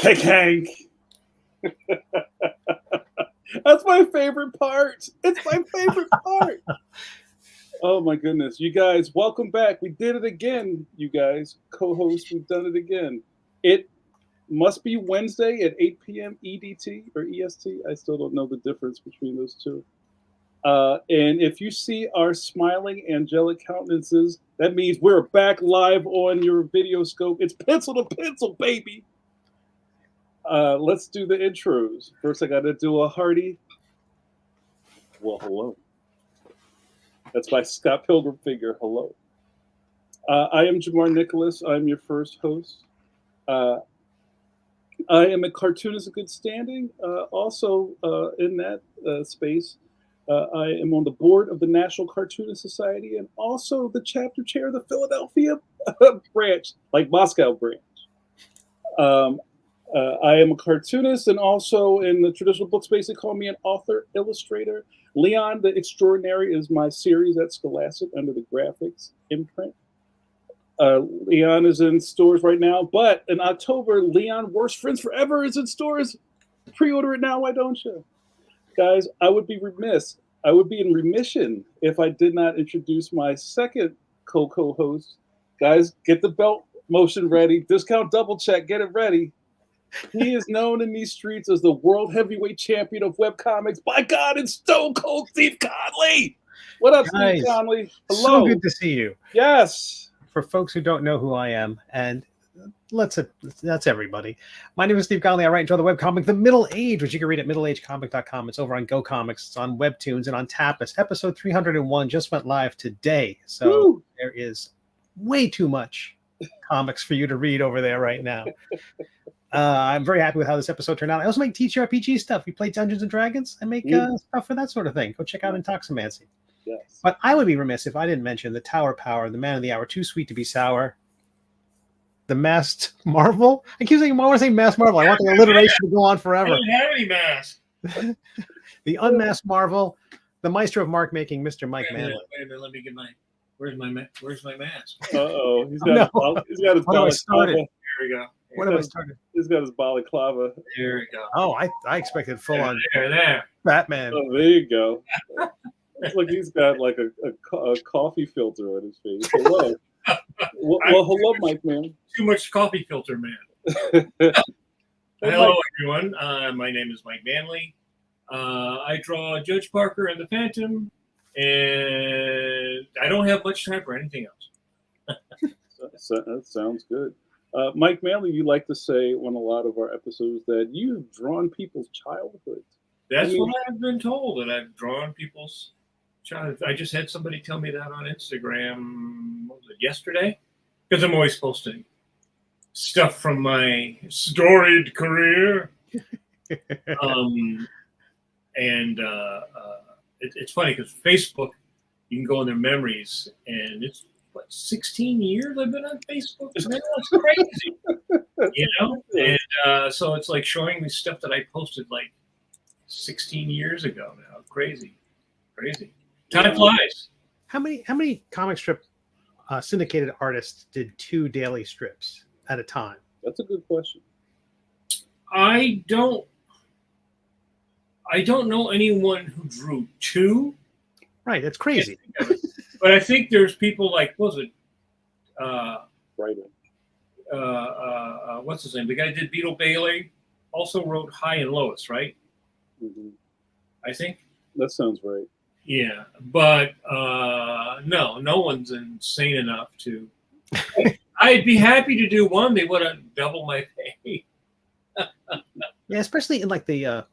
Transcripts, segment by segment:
Hank. That's my favorite part. It's my favorite part. Oh my goodness. You guys, welcome back. We did it again, you guys. Co-hosts, we've done it again. It must be Wednesday at 8 p.m. EDT or EST. I still don't know the difference between those two. And if you see our smiling angelic countenances, that means we're back live on your video scope. It's pencil to pencil, baby. Let's do the intros. First, I got to do a hearty, well, hello. That's my Scott Pilgrim figure, hello. I am JAMAR Nicholas. I'm your first host. I am a cartoonist in good standing. Also, in that space, I am on the board of the National Cartoonist Society and also the chapter chair of the Philadelphia branch, like Moscow branch. I am a cartoonist and also in the traditional book space, they call me an author, illustrator. Leon the Extraordinary is my series at Scholastic under the graphics imprint. Leon is in stores right now, but in October, Leon Worst Friends Forever is in stores. Pre-order it now, why don't you? Guys, I would be in remission if I did not introduce my second co-host. Guys, get the belt motion ready. Discount double check, get it ready. He is known in these streets as the world heavyweight champion of webcomics. By God, it's Stone Cold Steve Conley. What up, Guys, Steve Conley? Hello. So good to see you. Yes. For folks who don't know who I am, and that's everybody. My name is Steve Conley. I write and draw the webcomic The Middle Age, which you can read at middleagecomic.com. It's over on Go Comics. It's on Webtoons and on Tapas. Episode 301 just went live today. So Woo. There is way too much comics for you to read over there right now. I'm very happy with how this episode turned out. I also make TTRPG stuff. We play Dungeons and Dragons. I make stuff for that sort of thing. Go check out Intoximancy. Yes. But I would be remiss if I didn't mention the Tower Power, the Man of the Hour, Too Sweet to Be Sour, the Masked Marvel. I keep saying I want to say Masked Marvel. I want the alliteration to go on forever. I don't have any masks. The Unmasked Marvel, the Maestro of Mark Making, Mr. Mike Manley. Wait a minute, let me get my. Where's my mask? Uh-oh. He's got his balaclava. Here we go. What have I started? He's got his balaclava. Here we go. Oh, I expected full on there. Batman. Oh, there you go. It's like he's got like a coffee filter on his face. Hello. Well, hello, Mike, man. Too much coffee filter, man. Hello, everyone. My name is Mike Manley. I draw Judge Parker and the Phantom, and I don't have much time for anything else. That sounds good. Mike Manley, you like to say on a lot of our episodes that you've drawn people's childhood. That's what I've been told, that I've drawn people's childhood. I just had somebody tell me that on Instagram, what was it, yesterday? Because I'm always posting stuff from my storied career. It's funny because Facebook, you can go in their memories, and it's 16 years I've been on Facebook. That's crazy, you know. And so it's like showing me stuff that I posted like 16 years ago now. Crazy. Time flies. How many comic strip syndicated artists did 2 daily strips at a time? That's a good question. I don't know anyone who drew 2. Right, that's crazy. But I think there's people like, what was it? What's his name? The guy who did Beetle Bailey also wrote High and Lois, right? Mm-hmm. I think. That sounds right. Yeah, but no one's insane enough to. I'd be happy to do one. They would have doubled my pay. Yeah, especially in like the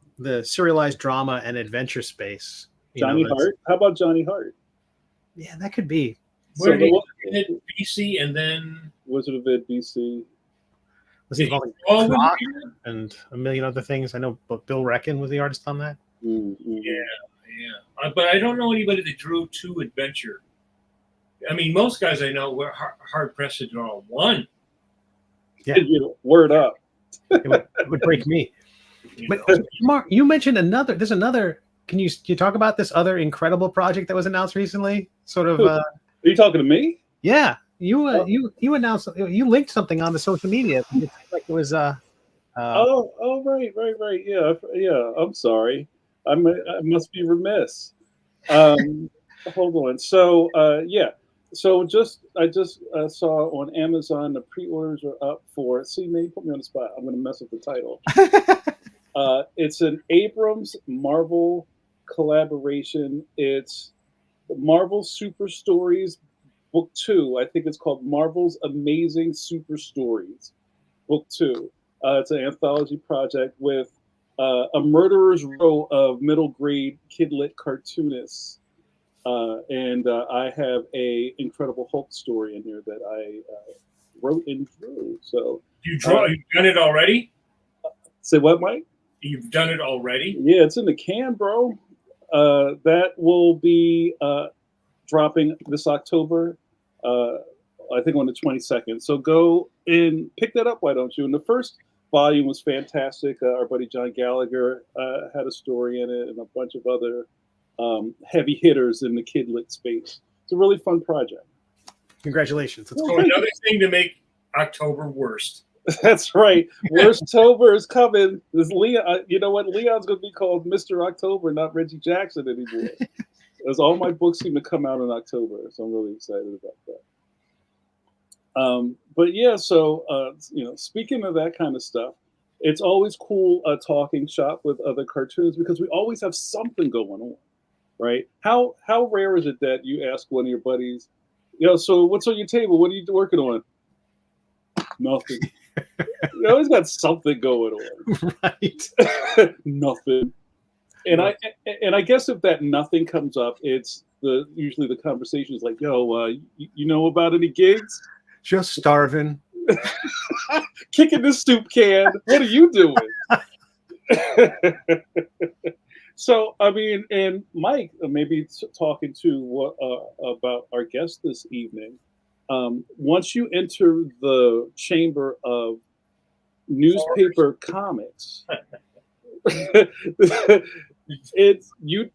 serialized drama and adventure space. Johnny Hart? How about Johnny Hart? Yeah, that could be. Where did he hit BC and then Wizard of Ed BC? Was he involved and a million other things? I know, but Bill Reckon was the artist on that. Mm-hmm. Yeah. But I don't know anybody that drew 2 adventure. I mean, most guys I know were hard pressed to draw 1. Yeah, word up. It would break me. But Mark, you mentioned another. There's another. Can you talk about this other incredible project that was announced recently? Sort of. Are you talking to me? Yeah, you announced, you linked something on the social media. It was Right. Yeah. I'm sorry. I must be remiss. Hold on. So, yeah. So I just saw on Amazon the pre-orders are up for. See, man, you put me on the spot. I'm going to mess up the title. It's an Abrams Marvel collaboration. It's Marvel Super Stories Book 2. I think it's called Marvel's Amazing Super Stories Book 2. It's an anthology project with a murderer's row of middle grade kidlit cartoonists. And I have a Incredible Hulk story in here that I wrote and drew. So You've done it already? Say what, Mike? You've done it already? Yeah, it's in the can, bro. That will be dropping this October, I think on the 22nd. So go and pick that up, why don't you? And the first volume was fantastic. Our buddy John Gallagher had a story in it and a bunch of other heavy hitters in the kidlit space. It's a really fun project. Congratulations. So another thing to make October worst. That's right. Worstober is coming. This Leon, you know what? Leon's going to be called Mr. October, not Reggie Jackson anymore. Because all my books seem to come out in October, so I'm really excited about that. But yeah, so speaking of that kind of stuff, it's always cool talking shop with other cartoons because we always have something going on, right? How rare is it that you ask one of your buddies, so what's on your table? What are you working on? Nothing. You always got something going on, right? Nothing. And I guess if that nothing comes up, it's usually the conversation is like, "Yo, you know about any gigs?" Just starving. Kicking the soup can. What are you doing? So, I mean, and Mike, maybe talking to about our guest this evening. Once you enter the chamber of newspaper comics,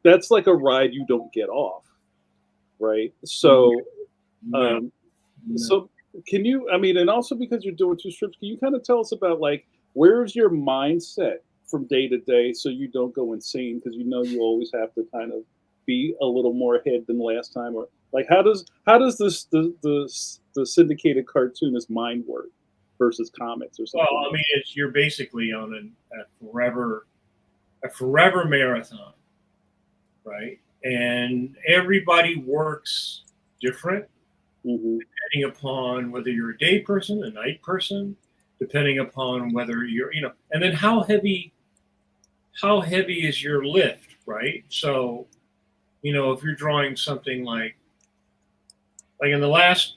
that's like a ride you don't get off, right? So, so can you? I mean, and also because you're doing two strips, can you kind of tell us about like where's your mindset from day to day so you don't go insane because you always have to kind of be a little more ahead than last time, or like how does this the syndicated cartoonist mind work versus comics or something? Well, I mean, you're basically on a forever marathon, right? And everybody works different, depending upon whether you're a day person, a night person, depending upon whether you're, and then how heavy is your lift, right? So, if you're drawing something like in the last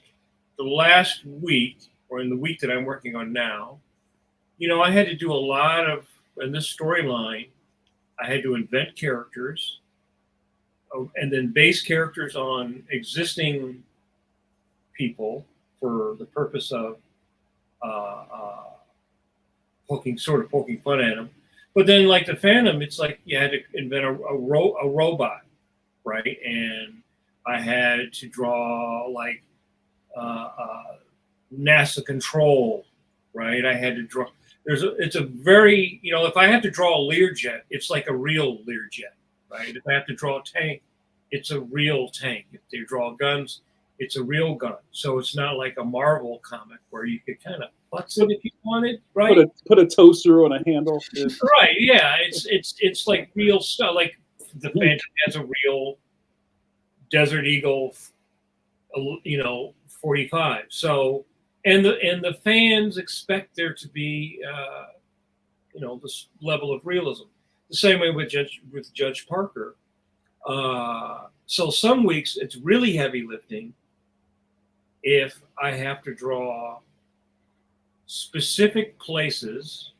week, or in the week that I'm working on now, I had to do a lot of, in this storyline, I had to invent characters and then base characters on existing people for the purpose of poking fun at them. But then like the Phantom, it's like you had to invent a robot, right? And I had to draw like NASA control, right? I had to draw. It's a very, if I have to draw a Learjet, it's like a real Learjet, right? If I have to draw a tank, it's a real tank. If they draw guns, it's a real gun. So it's not like a Marvel comic where you could kind of flex it if you wanted, right? Put a toaster on a handle. Right, yeah. It's like real stuff. Like the Phantom has a real Desert Eagle, 45. So, and the fans expect there to be, this level of realism. The same way with Judge Parker. So some weeks it's really heavy lifting if I have to draw specific places.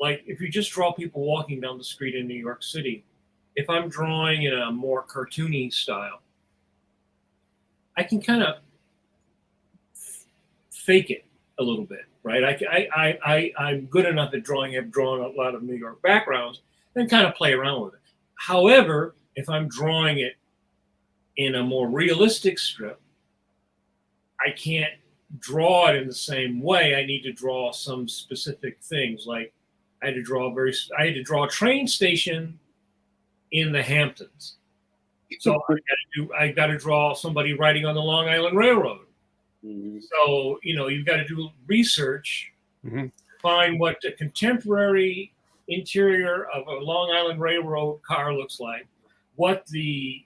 Like if you just draw people walking down the street in New York City, if I'm drawing in a more cartoony style, I can kind of fake it a little bit, right? I'm good enough at drawing. I've drawn a lot of New York backgrounds and kind of play around with it. However, if I'm drawing it in a more realistic strip, I can't draw it in the same way. I need to draw some specific things. Like I had to draw a train station in the Hamptons. So I got to draw somebody riding on the Long Island Railroad. Mm-hmm. So, you've got to do research, find what the contemporary interior of a Long Island Railroad car looks like, what the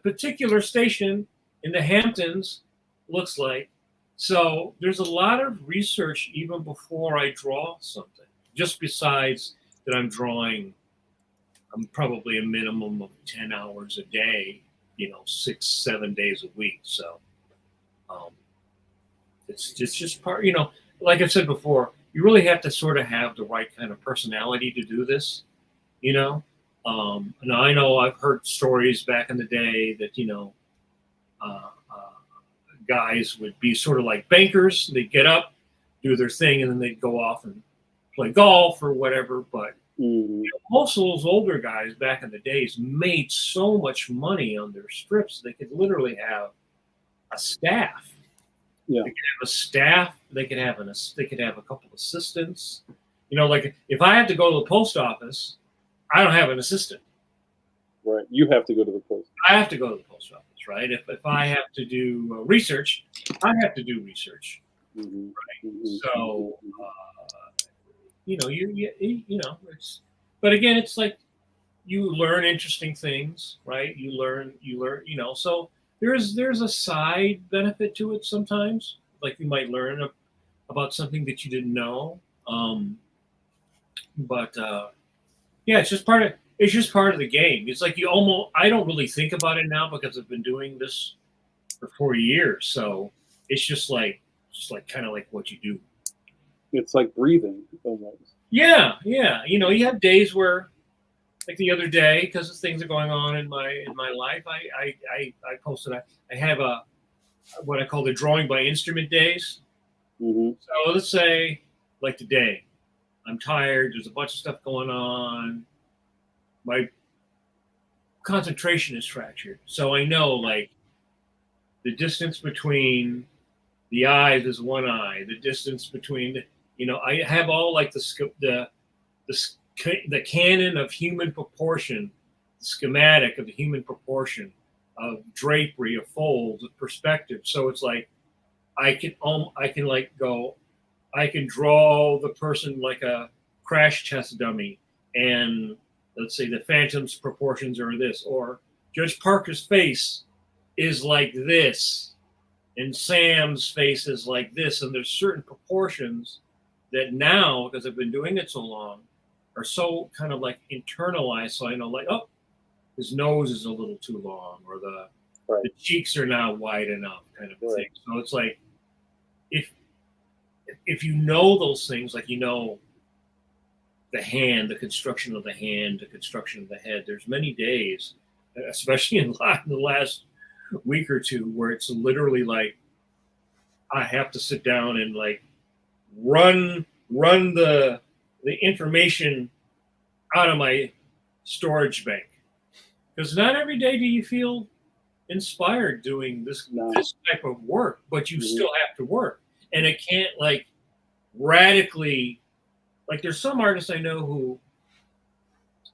particular station in the Hamptons looks like. So there's a lot of research even before I draw something, just besides that I'm probably a minimum of 10 hours a day, 6-7 days a week. So it's just part, like I said before, you really have to sort of have the right kind of personality to do this, and I know I've heard stories back in the day that, guys would be sort of like bankers. They'd get up, do their thing, and then they'd go off and play golf or whatever. But most of those older guys back in the days made so much money on their strips, they could literally have a staff. Yeah. They could have a staff. They could have a couple of assistants. Like if I have to go to the post office, I don't have an assistant. Right. You have to go to the post. I have to go to the post office, right? If I have to do research, I have to do research, right? So, it's. But again, it's like you learn interesting things, right? You learn. So there's a side benefit to it sometimes. Like you might learn about something that you didn't know. Yeah, it's just part of the game. It's like I don't really think about it now because I've been doing this for 4 years. So it's just like kind of like what you do. It's like breathing almost. Yeah. You have days where, like the other day, because things are going on in my life, I posted. I have what I call the drawing by instrument days. So let's say, like today, I'm tired. There's a bunch of stuff going on. My concentration is fractured. So I know, like, the distance between the eyes is one eye. The distance between, I have all like the canon of human proportion, the schematic of the human proportion of drapery, of folds, of perspective. So it's like I can draw the person like a crash test dummy, and let's say the Phantom's proportions are this, or Judge Parker's face is like this, and Sam's face is like this, and there's certain proportions that now, because I've been doing it so long, are so kind of like internalized. So I know, like, oh, his nose is a little too long, or the cheeks are not wide enough, kind of thing. So it's like, if you know those things, like the hand, the construction of the hand, the construction of the head. There's many days, especially in the last week or two, where it's literally like I have to sit down and like run the information out of my storage bank, because not every day do you feel inspired doing this type of work, but you still have to work, and it can't like radically. Like there's some artists I know who,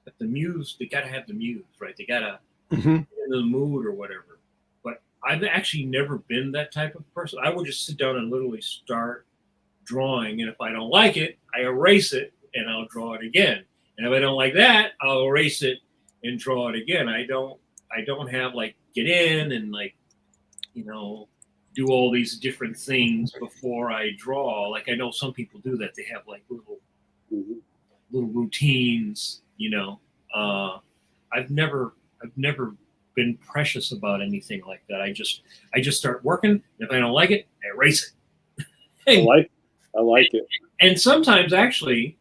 at the muse, they gotta have the muse, right? They gotta get in the mood or whatever. But I've actually never been that type of person. I would just sit down and literally start drawing, and if I don't like it, I erase it and I'll draw it again. And if I don't like that, I'll erase it and draw it again. I don't have like get in and like, do all these different things before I draw. Like I know some people do that. They have like little routines, I've never been precious about anything like that. I just start working. If I don't like it, I erase it. I like it. And sometimes actually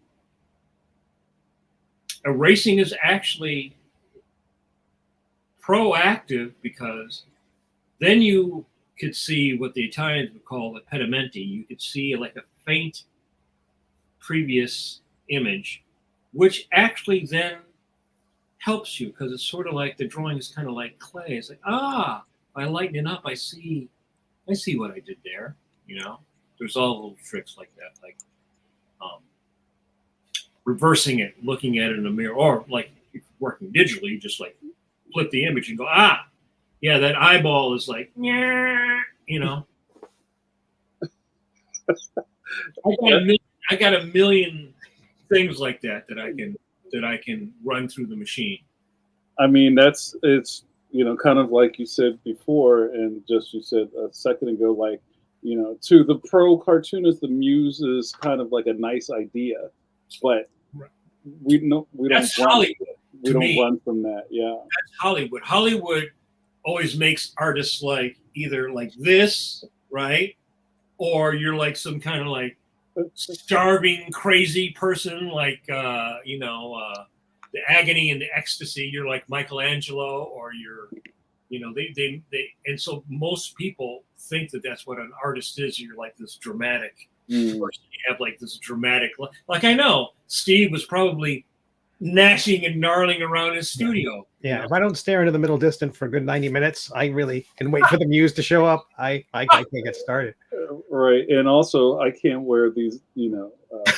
erasing is actually proactive, because then you could see what the Italians would call the pedimenti. You could see like a faint previous image, which actually then helps you, because it's sort of like the drawing is kind of like clay. It's like, I lighten it up, I see what I did there. There's all little tricks like that. Like, reversing it, looking at it in a mirror, or like if working digitally, you just like flip the image and go, yeah, that eyeball is like, I got a million things like that I can run through the machine. I mean, it's kind of like you said before, and just you said a second ago, like, to the pro cartoonist, the muse is kind of like a nice idea, but we don't run from that. Yeah, that's Hollywood. Hollywood always makes artists like either like this, right, or you're like some kind of like starving crazy person, like the agony and the ecstasy. You're like Michelangelo, or you're, they and so most people think that that's what an artist is. You're like this dramatic person. You have like this dramatic, like I know Steve was probably gnashing and gnarling around his studio. Yeah, if I don't stare into the middle distance for a good 90 minutes, I really can wait for the muse to show up. I can't get started. Right, and also I can't wear these,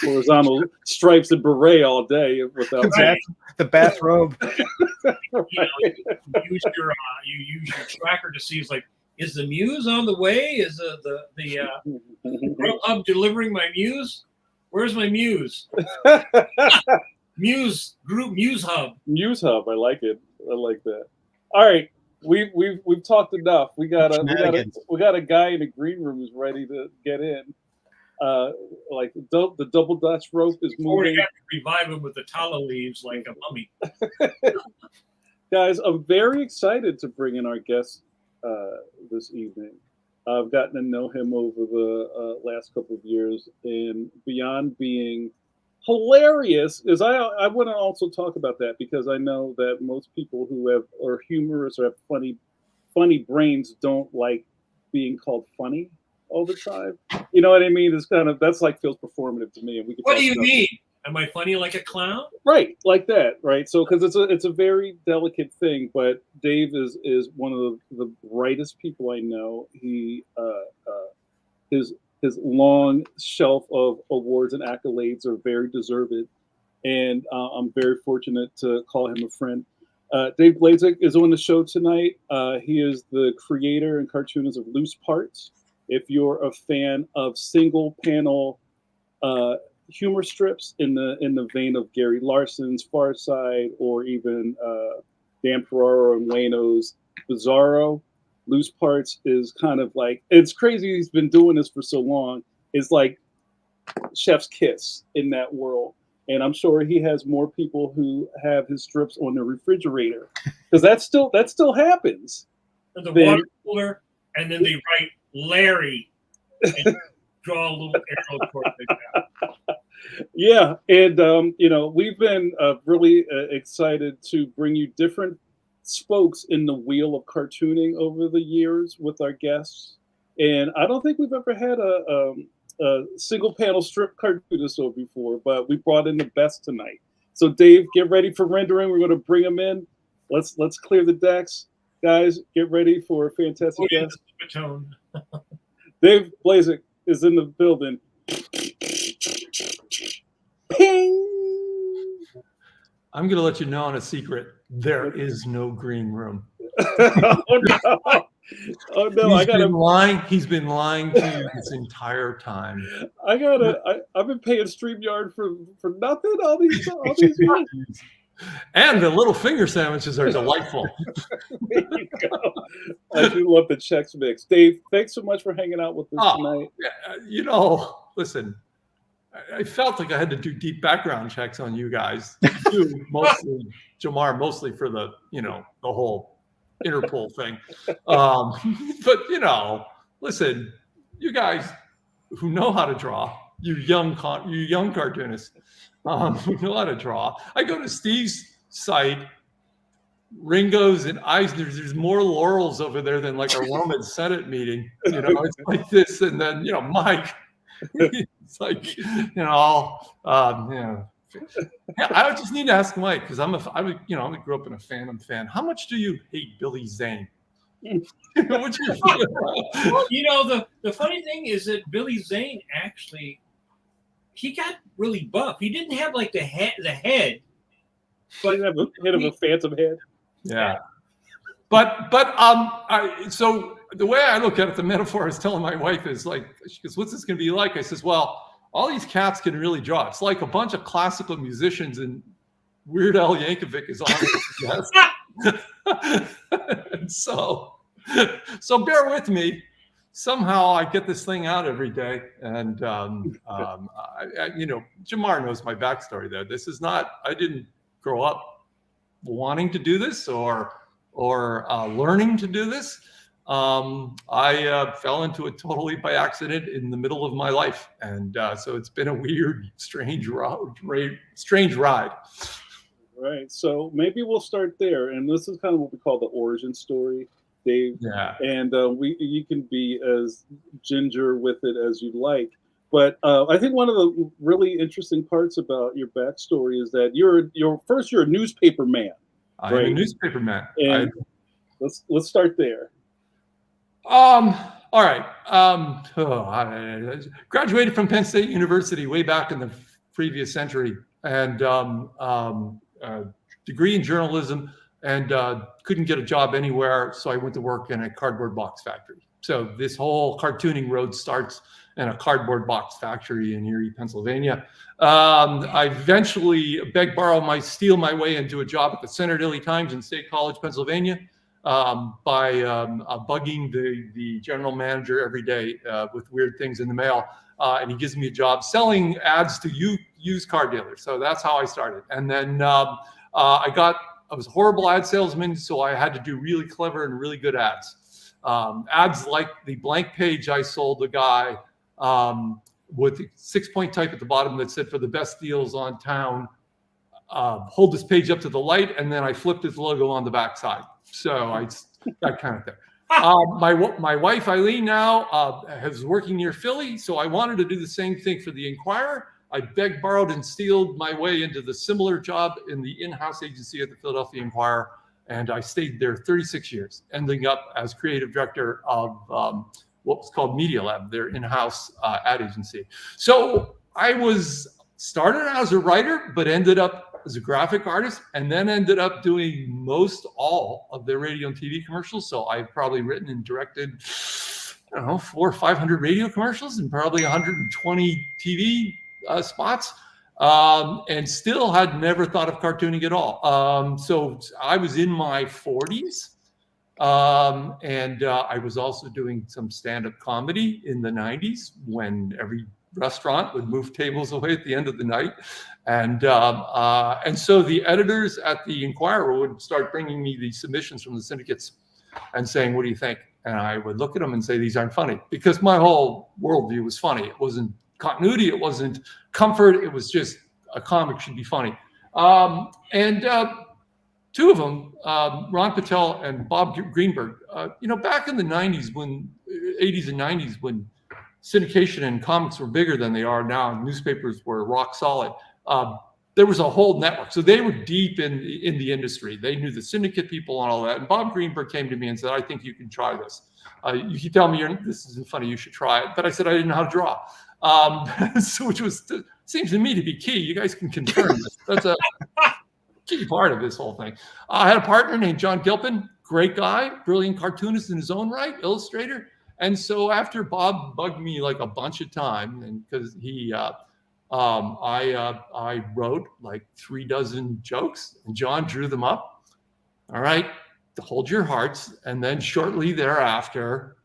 horizontal stripes and beret all day without the bathrobe. You use your tracker to see, it's like, is the muse on the way? Is the Grubhub delivering my muse? Where's my muse? Muse Hub. Muse Hub. I like it. I like that. All right, we've talked enough. We got a guy in the green room who's ready to get in. Like the double Dutch rope is moving. We have to revive him with the tala leaves like a mummy. Guys, I'm very excited to bring in our guest this evening. I've gotten to know him over the last couple of years, and beyond being hilarious, is I want to also talk about that, because I know that most people who are humorous or have funny brains don't like being called funny all the time. You know what I mean? It's kind of, that's like feels performative to me. And we can. What do you mean? Am I funny like a clown? Right, like that, right? So, because it's a very delicate thing, but Dave is one of the brightest people I know. He his long shelf of awards and accolades are very deserved, and I'm very fortunate to call him a friend. Dave BLAZEK is on the show tonight. He is the creator and cartoonist of Loose Parts. If you're a fan of single panel humor strips in the vein of Gary Larson's Far Side, or even Dan Ferraro and Wayno's Bizarro, Loose Parts is kind of like, it's crazy he's been doing this for so long. It's like chef's kiss in that world. And I'm sure he has more people who have his strips on the refrigerator, because that still happens. And the water cooler, and then they write Larry and draw a little arrow toward the. Yeah, and we've been really excited to bring you different spokes in the wheel of cartooning over the years with our guests, and I don't think we've ever had a single panel strip cartoonist over before, but we brought in the best tonight. So Dave, get ready for rendering. We're going to bring him in. Let's clear the decks, guys. Get ready for a fantastic guest. Dave BLAZEK is in the building. Ping! I'm going to let you know on a secret. There is no green room. Oh no! Oh no! He's been lying to you this entire time. I've been paying StreamYard for nothing all these years. And the little finger sandwiches are delightful. There you go. I do love the Chex Mix. Dave, thanks so much for hanging out with us tonight. Listen, I felt like I had to do deep background checks on you guys. You, mostly, Jamar, mostly for the whole Interpol thing. But listen, you guys who know how to draw, you young cartoonists who know how to draw. I go to Steve's site, Ringo's and Eisner's. There's more laurels over there than like a Roman Senate meeting. It's like this, and then Mike. It's like I just need to ask Mike, because I grew up in a Phantom fan. How much do you hate Billy Zane? Well, the funny thing is that Billy Zane actually he got really buff. He didn't have like the head, But have a head of a phantom head. Yeah. So the way I look at it, the metaphor I was telling my wife is like, she goes, "What's this going to be like?" I says, "Well, all these cats can really draw. It's like a bunch of classical musicians and Weird Al Yankovic is on it." And so bear with me. Somehow I get this thing out every day, and Jamar knows my backstory there. This is not, I didn't grow up wanting to do this or learning to do this. I fell into it totally by accident in the middle of my life, and so it's been a weird, strange ride. Right. So maybe we'll start there, and this is kind of what we call the origin story, Dave. Yeah. And you can be as ginger with it as you like. But I think one of the really interesting parts about your backstory is that you're a newspaper man. I'm a newspaper man. And let's start there. All right. I graduated from Penn State University way back in the previous century, and degree in journalism, and couldn't get a job anywhere, so I went to work in a cardboard box factory. So this whole cartooning road starts in a cardboard box factory in Erie, Pennsylvania. I eventually steal my way into a job at the Center Daily Times in State College, Pennsylvania, by bugging the general manager every day with weird things in the mail. And he gives me a job selling ads to used car dealers. So that's how I started. And then I was a horrible ad salesman, so I had to do really clever and really good ads. Ads like the blank page I sold the guy with the 6-point type at the bottom that said, "For the best deals on town, hold this page up to the light," and then I flipped his logo on the backside. So that kind of thing. My wife Eileen now is working near Philly, so I wanted to do the same thing for the Inquirer. I begged, borrowed, and stealed my way into the similar job in the in-house agency at the Philadelphia Inquirer, and I stayed there 36 years, ending up as creative director of what was called Media Lab, their in-house ad agency. So I started out as a writer, but ended up as a graphic artist, and then ended up doing most all of their radio and TV commercials. So I've probably written and directed, 400 or 500 radio commercials and probably 120 TV spots, and still had never thought of cartooning at all. So I was in my 40s, and I was also doing some stand-up comedy in the 90s when every restaurant would move tables away at the end of the night. And so the editors at the Inquirer would start bringing me the submissions from the syndicates and saying, "What do you think?" And I would look at them and say, "These aren't funny," because my whole worldview was funny. It wasn't continuity, it wasn't comfort, it was just a comic should be funny. Two of them, Ron Patel and Bob Greenberg, back in the 80s and 90s, when syndication and comics were bigger than they are now, and newspapers were rock solid, there was a whole network. So they were deep in the industry. They knew the syndicate people and all that. And Bob Greenberg came to me and said, "I think you can try this. You tell me this isn't funny, you should try it." But I said I didn't know how to draw. So which seems to me to be key. You guys can confirm this. That's a key part of this whole thing. I had a partner named John Gilpin, great guy, brilliant cartoonist in his own right, illustrator. And so after Bob bugged me like a bunch of time, and because I wrote like 36 jokes, and John drew them up. All right, hold your hearts. And then shortly thereafter,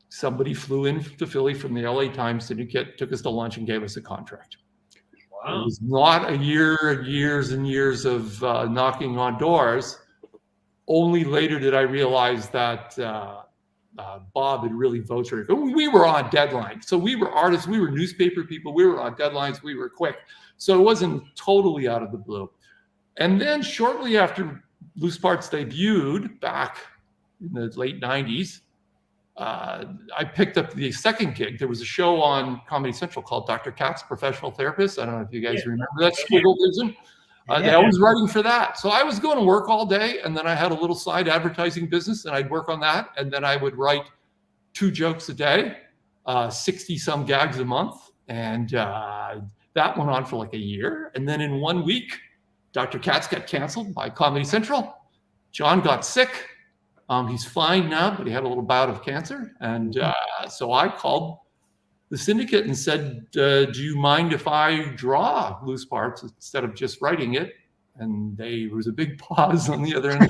somebody flew in to Philly from the LA Times syndicate, took us to lunch, and gave us a contract. Wow. It was not years and years of knocking on doors. Only later did I realize that Bob had really voted. We were on deadline. So we were artists, we were newspaper people, we were on deadlines, we were quick. So it wasn't totally out of the blue. And then shortly after Loose Parts debuted back in the late 90s, I picked up the second gig. There was a show on Comedy Central called Dr. Katz, Professional Therapist. I don't know if you guys remember that squiggleism. I was writing for that. So I was going to work all day, and then I had a little side advertising business, and I'd work on that. And then I would write 2 jokes a day, 60 some gags a month. And that went on for like a year. And then in 1 week, Dr. Katz got canceled by Comedy Central. John got sick. He's fine now, but he had a little bout of cancer. And so I called the syndicate and said, do you mind if I draw loose parts instead of just writing it? And there was a big pause on the other end.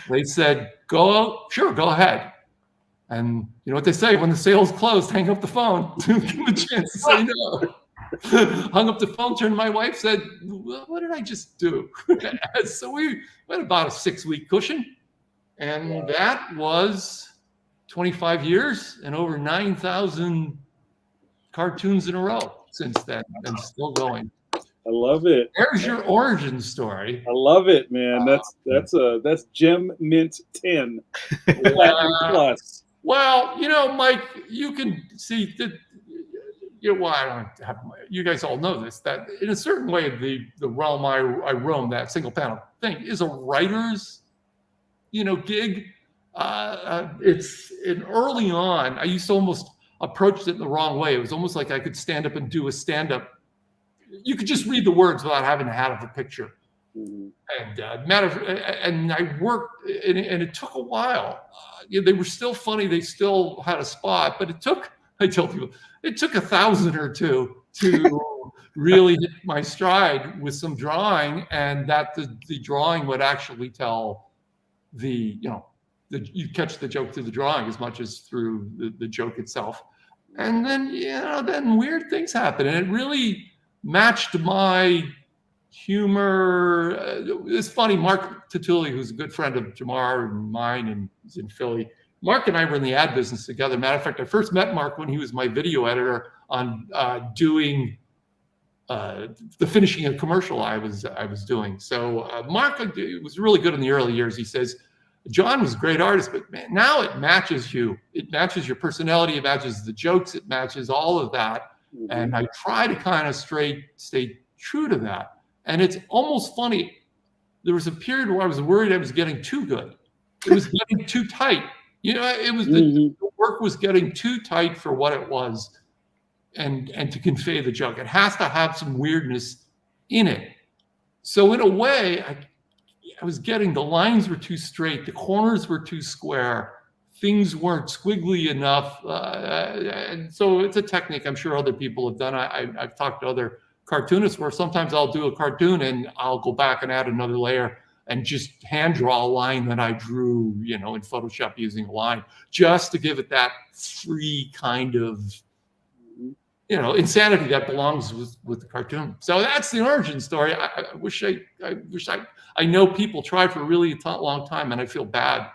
They said, sure, go ahead. And you know what they say, when the sale's closed, hang up the phone. Give them a chance to say no. Hung up the phone, turned to my wife, said, well, what did I just do? So we had about a 6-week cushion. And that was 25 years and over 9,000 cartoons in a row since then, and still going. I love it. There's your origin story. I love it, man. That's Gem Mint 10. Plus. Well, you know, Mike, you can see that. You know, well, I don't have. You guys all know this. That in a certain way, the realm I roam, that single panel thing, is a writer's, gig. It's early on. I used to almost approach it in the wrong way. It was almost like I could stand up and do a stand-up. You could just read the words without having to have a picture. Mm-hmm. And I worked, and it took a while. They were still funny. They still had a spot, but it took. I tell people it took 1,000 or two to really hit my stride with some drawing, and that the drawing would actually tell you catch the joke through the drawing as much as through the joke itself. And then, then weird things happen, and it really matched my humor. It's funny, Mark Tatulli, who's a good friend of Jamar and mine, and he's in Philly. Mark and I were in the ad business together. Matter of fact, I first met Mark when he was my video editor on doing the finishing a commercial I was doing. So Mark was really good in the early years. He says, John was a great artist, but man, now it matches you. It matches your personality. It matches the jokes. It matches all of that. Mm-hmm. And I try to kind of stay true to that. And it's almost funny. There was a period where I was worried I was getting too good. It was getting too tight. It was the work was getting too tight for what it was, and to convey the joke. It has to have some weirdness in it. So in a way, I was getting, the lines were too straight, the corners were too square, things weren't squiggly enough. And so it's a technique I'm sure other people have done. I've talked to other cartoonists where sometimes I'll do a cartoon and I'll go back and add another layer and just hand draw a line that I drew, in Photoshop using a line, just to give it that free kind of, insanity that belongs with the cartoon. So that's the origin story. I wish I know people tried for a really long time, and I feel bad.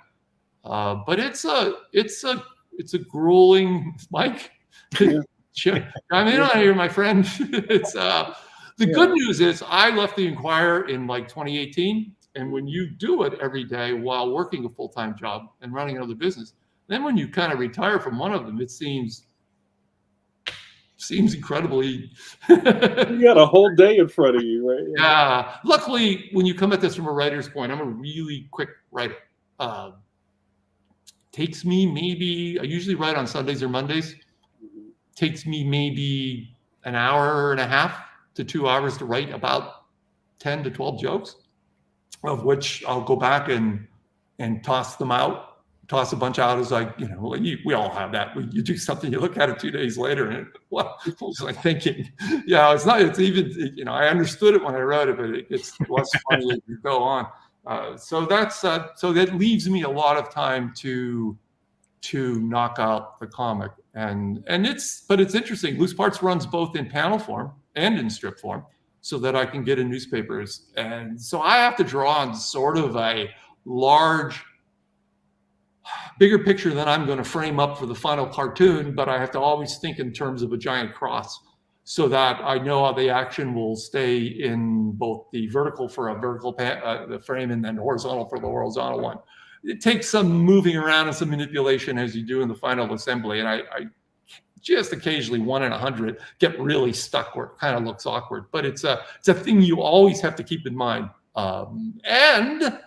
But it's a grueling, Mike. Yeah. I mean, you're my friend. It's the good news is I left the Inquirer in like 2018. And when you do it every day while working a full-time job and running another business, then when you kind of retire from one of them, it seems incredibly. You got a whole day in front of you, right? Yeah. Luckily, when you come at this from a writer's point, I'm a really quick writer. Takes me maybe, I usually write on Sundays or Mondays. Takes me maybe an hour and a half to 2 hours to write about 10 to 12 jokes, of which I'll go back and toss them out, toss a bunch out as we all have that. You do something, you look at it 2 days later, and what was I thinking? Yeah, it's even, I understood it when I wrote it, but it gets less funny as you go on. So that leaves me a lot of time to knock out the comic, and it's interesting. Loose Parts runs both in panel form and in strip form, so that I can get in newspapers. And so I have to draw on sort of a large, bigger picture than I'm going to frame up for the final cartoon, but I have to always think in terms of a giant cross, so that I know how the action will stay in both the vertical for a vertical the frame, and then horizontal for the horizontal one. It takes some moving around and some manipulation as you do in the final assembly. And I just occasionally 1 in 100 get really stuck where it kind of looks awkward, but it's a thing you always have to keep in mind. And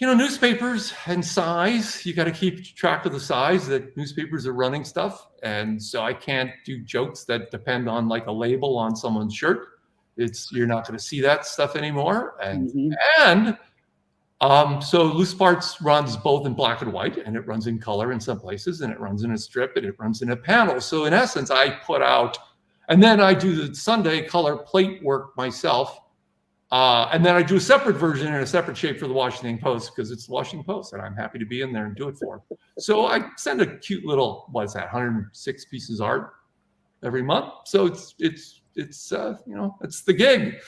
newspapers and size, you got to keep track of the size that newspapers are running stuff. And so I can't do jokes that depend on like a label on someone's shirt. You're not going to see that stuff anymore. And so Loose Parts runs both in black and white, and it runs in color in some places, and it runs in a strip, and it runs in a panel. So in essence, I put out, and then I do the Sunday color plate work myself. And then I do a separate version in a separate shape for the Washington Post, because it's the Washington Post and I'm happy to be in there and do it for them. So I send a cute little, 106 pieces of art every month. So it's it's the gig.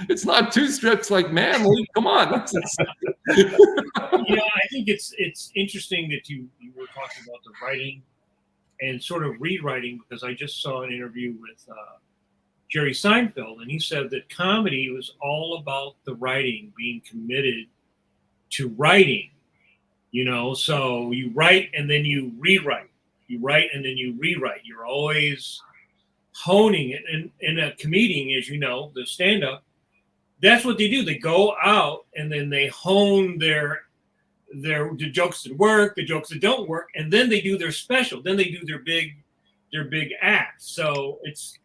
it's not 2 strips like Manley. Come on. I think it's interesting that you were talking about the writing and sort of rewriting, because I just saw an interview with Jerry Seinfeld, and he said that comedy was all about the writing, being committed to writing, so you write and then you rewrite, you write and then you rewrite. You're always honing it. And in a comedian, as you know, the stand-up, that's what they do. They go out and then they hone the jokes that work, the jokes that don't work, and then they do their special. Then they do their big act. So it's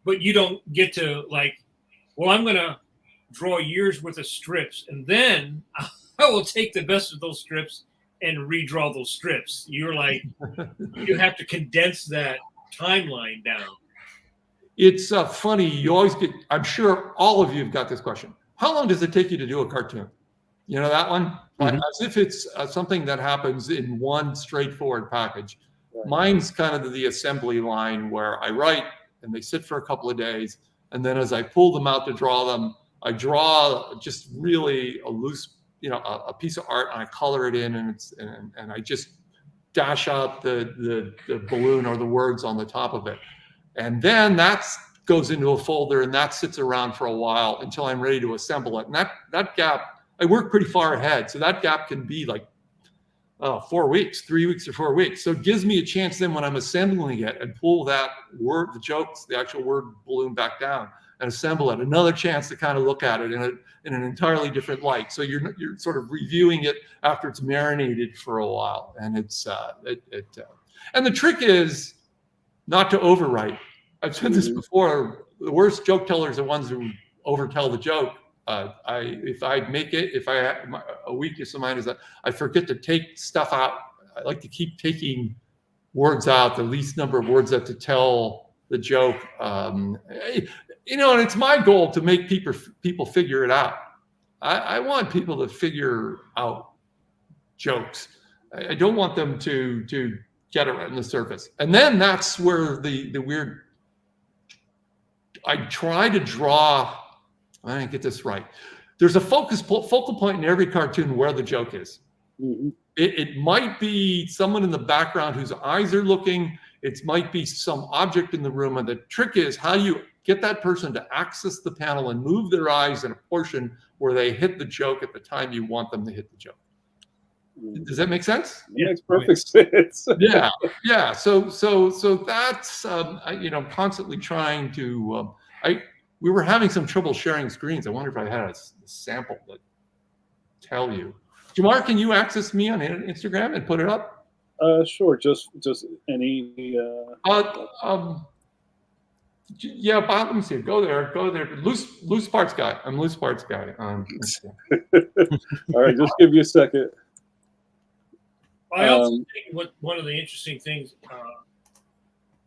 but you don't get to I'm gonna draw years worth of strips, and then I will take the best of those strips and redraw those strips. You're like, you have to condense that timeline down. It's funny. You always get, I'm sure all of you have got this question. How long does it take you to do a cartoon? You know that one? Mm-hmm. As if it's something that happens in one straightforward package. Right. Mine's kind of the assembly line where I write and they sit for a couple of days. And then as I pull them out to draw them, I draw just really a loose, a piece of art, and I color it in, and I just dash out the balloon or the words on the top of it. And then that goes into a folder, and that sits around for a while until I'm ready to assemble it. And that gap, I work pretty far ahead. So that gap can be 4 weeks, 3 weeks or 4 weeks. So it gives me a chance then when I'm assembling it and pull that word, the jokes, the actual word balloon back down and assemble it. Another chance to kind of look at it in an entirely different light. So you're sort of reviewing it after it's marinated for a while. And and the trick is not to overwrite. I've said this before. The worst joke tellers are ones who overtell the joke. A weakness of mine is that I forget to take stuff out. I like to keep taking words out, the least number of words that to tell the joke. And it's my goal to make people figure it out. I want people to figure out jokes. I don't want them to get it right on the surface. And then that's where the weird, I try to draw, I didn't get this right. There's a focal point in every cartoon where the joke is. Mm-hmm. It might be someone in the background whose eyes are looking. It might be some object in the room. And the trick is how you get that person to access the panel and move their eyes in a portion where they hit the joke at the time you want them to hit the joke. Does that make sense? It makes perfect sense. Yeah. So that's constantly trying to. We were having some trouble sharing screens. I wonder if I had a sample that tell you. Jamar, can you access me on Instagram and put it up? Sure. Just any. Yeah, Bob, let me see. Go there. Loose Parts Guy. I'm Loose Parts Guy. All right, just give you a second. I also think one of the interesting things,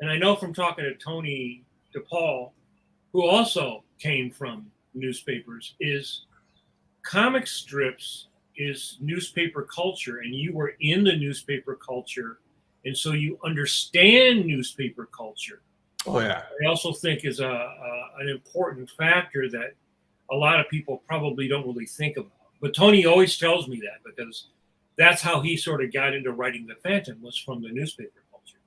and I know from talking to Tony DePaul, who also came from newspapers, is comic strips is newspaper culture, and you were in the newspaper culture, and so you understand newspaper culture. Oh yeah. I also think is an important factor that a lot of people probably don't really think about. But Tony always tells me that, because that's how he sort of got into writing The Phantom, was from the newspaper culture.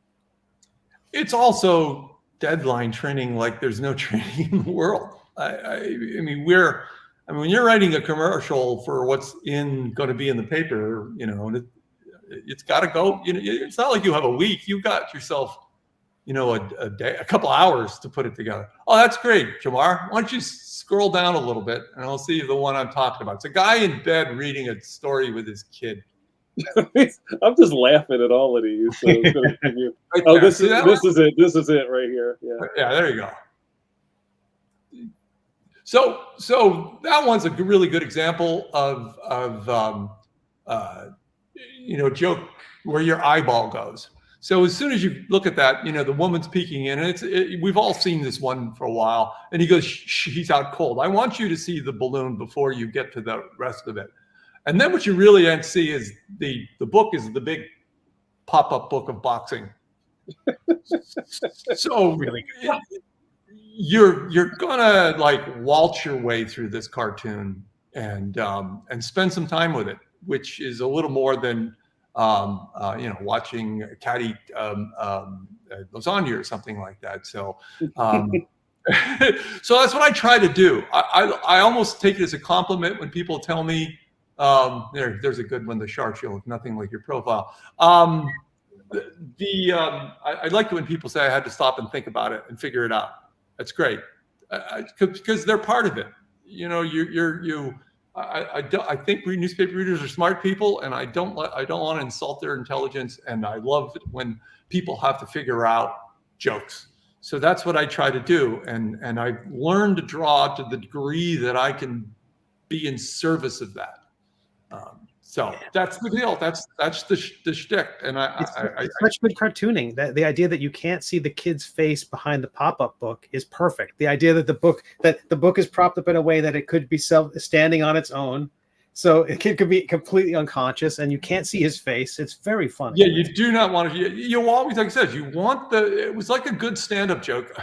It's also deadline training like there's no training in the world. I mean, when you're writing a commercial for what's going to be in the paper, it's got to go. It's not like you have a week. You've got yourself a day, a couple hours to put it together. Oh, that's great, Jamar. Why don't you scroll down a little bit and I'll see the one I'm talking about. It's a guy in bed reading a story with his kid. I'm just laughing at all of these. So it's gonna give you, Right oh, there. this See is that this one? is it. This is it right here. Yeah. Yeah, there you go. So that one's a really good example of joke where your eyeball goes. So as soon as you look at that, the woman's peeking in, and we've all seen this one for a while. And he goes, "He's out cold. I want you to see the balloon before you get to the rest of it." And then what you really then see is the book is the big pop-up book of boxing. So Really you're gonna like waltz your way through this cartoon and spend some time with it, which is a little more than watching a cat eat lasagna or something like that. So so that's what I try to do. I almost take it as a compliment when people tell me, there's a good one, the shark, you look nothing like your profile. I like it when people say I had to stop and think about it and figure it out. That's great, because they're part of it. I think newspaper readers are smart people, and I don't want to insult their intelligence. And I love it when people have to figure out jokes. So that's what I try to do, and I've learned to draw to the degree that I can be in service of that. So that's the deal. That's the shtick. And it's such good cartooning. The idea that you can't see the kid's face behind the pop-up book is perfect. The idea that the book is propped up in a way that it could be standing on its own, so a kid could be completely unconscious, and you can't see his face. It's very funny. Yeah, you do not want to. You always, like I said, you want it was like a good stand-up joke.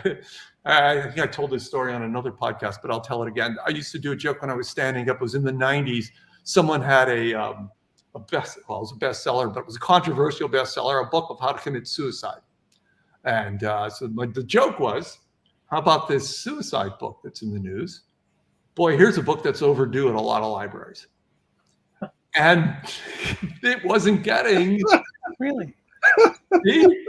I think I told this story on another podcast, but I'll tell it again. I used to do a joke when I was standing up. It was in the 90s. Someone had it was a bestseller, but it was a controversial bestseller, a book of how to commit suicide. And so the joke was, how about this suicide book that's in the news? Boy, here's a book that's overdue at a lot of libraries. And it wasn't getting. Really? See? You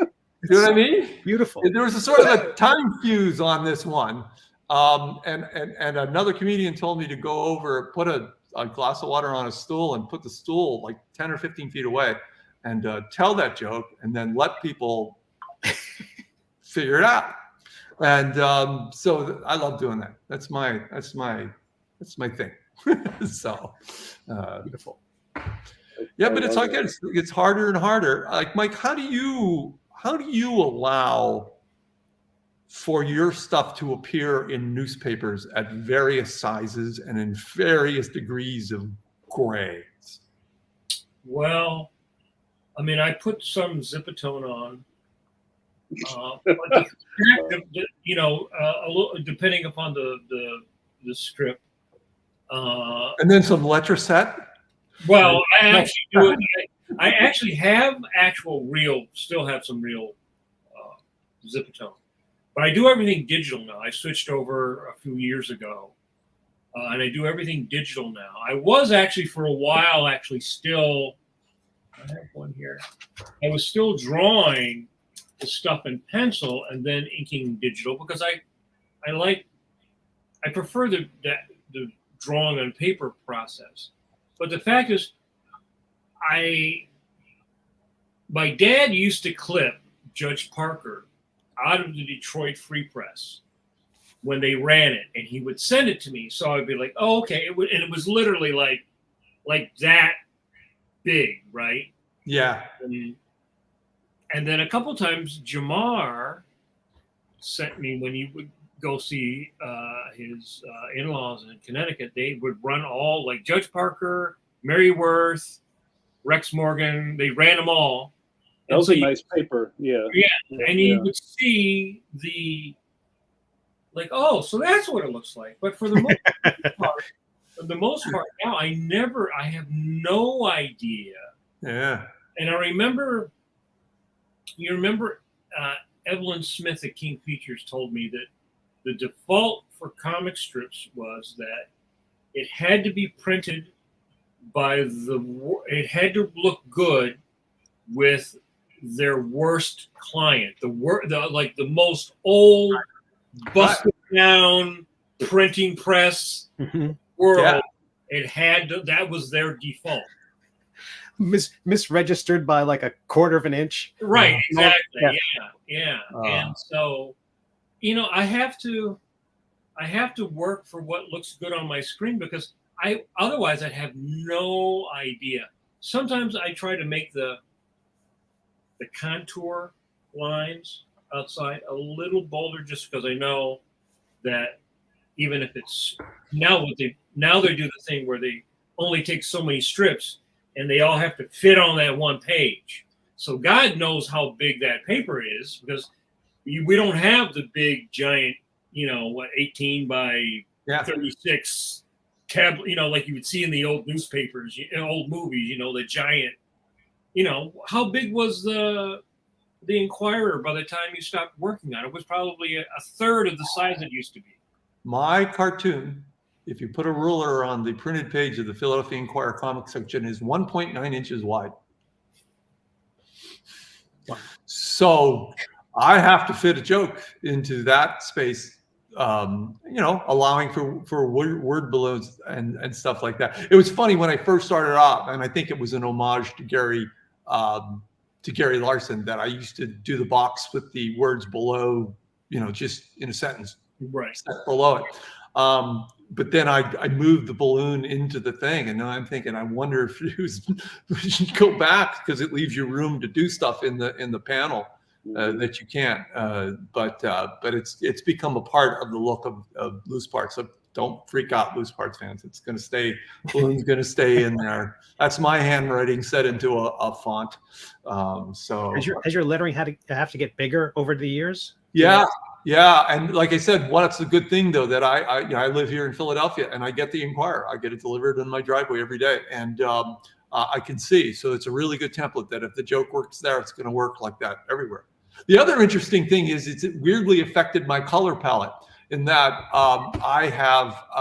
know what I mean? Beautiful. There was a sort of a time fuse on this one. And another comedian told me to go over, put a glass of water on a stool and put the stool like 10 or 15 feet away and tell that joke and then let people figure it out. And so I love doing that. That's my thing. So Beautiful. yeah, but it's like it's harder and harder. Like, Mike, how do you allow for your stuff to appear in newspapers at various sizes and in various degrees of grades? Well, I mean, I put some Zipatone on, but a little depending upon the strip. And then some Letraset. Well, I actually do it. I actually still have some real Zipatone. But I do everything digital now. I switched over a few years ago, and I do everything digital now. I was actually for a while still. I have one here. I was still drawing the stuff in pencil and then inking digital because I prefer the drawing on paper process. But the fact is, my dad used to clip Judge Parker out of the Detroit Free Press when they ran it, and he would send it to me. So I'd be like, "Oh, okay." And it was literally like that big, right? Yeah. And then a couple times, Jamar sent me when he would go see his in-laws in Connecticut. They would run all like Judge Parker, Mary Worth, Rex Morgan. They ran them all. That was a nice paper. Yeah. Yeah. And you would see oh, so that's what it looks like. But for the most part, now I have no idea. Yeah. And I remember, Evelyn Smith at King Features told me that the default for comic strips was that it had to be printed it had to look good with their worst client, the most old, busted down printing press world. It had to, that was their default. Misregistered by like a quarter of an inch. Right, exactly. Yeah. And so, you know, I have to work for what looks good on my screen, because otherwise I'd have no idea. Sometimes I try to make the contour lines outside a little bolder, just because I know that even if it's now they do the thing where they only take so many strips and they all have to fit on that one page. So God knows how big that paper is, because we don't have the big giant, 18 by 36 tablet, like you would see in the old newspapers, old movies, the giant, how big was the Inquirer by the time you stopped working on it? It was probably a third of the size it used to be. My cartoon, if you put a ruler on the printed page of the Philadelphia Inquirer comic section, is 1.9 inches wide. Wow. So I have to fit a joke into that space, allowing for word balloons and stuff like that. It was funny when I first started out, and I think it was an homage to Gary Larson, that I used to do the box with the words below, just in a sentence, right, below it. But then I moved the balloon into the thing, and now I'm thinking, I wonder if we should go back, because it leaves you room to do stuff in the panel that you can't. But it's become a part of the look of Loose Parts. So don't freak out, Loose Parts fans. It's going to stay. Balloon's going to stay in there. That's my handwriting set into a font. So has your lettering have to get bigger over the years? Yeah, and like I said, what's a good thing though, that I live here in Philadelphia, and I get the Inquirer. I get it delivered in my driveway every day, and I can see. So it's a really good template that if the joke works there, it's going to work like that everywhere. The other interesting thing is it weirdly affected my color palette, in that I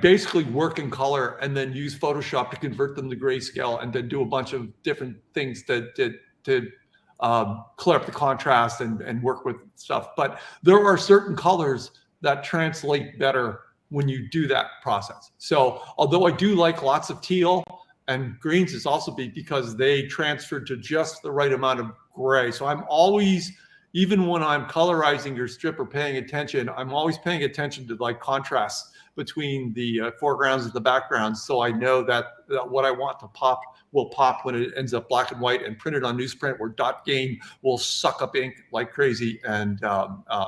basically work in color and then use Photoshop to convert them to grayscale, and then do a bunch of different things to clear up the contrast and work with stuff. But there are certain colors that translate better when you do that process. So although I do like lots of teal and greens, it's also because they transfer to just the right amount of gray. So I'm always, even when I'm colorizing your strip or paying attention, I'm always paying attention to like contrasts between the foregrounds and the backgrounds, so I know that what I want to pop will pop when it ends up black and white and printed on newsprint, where dot game will suck up ink like crazy and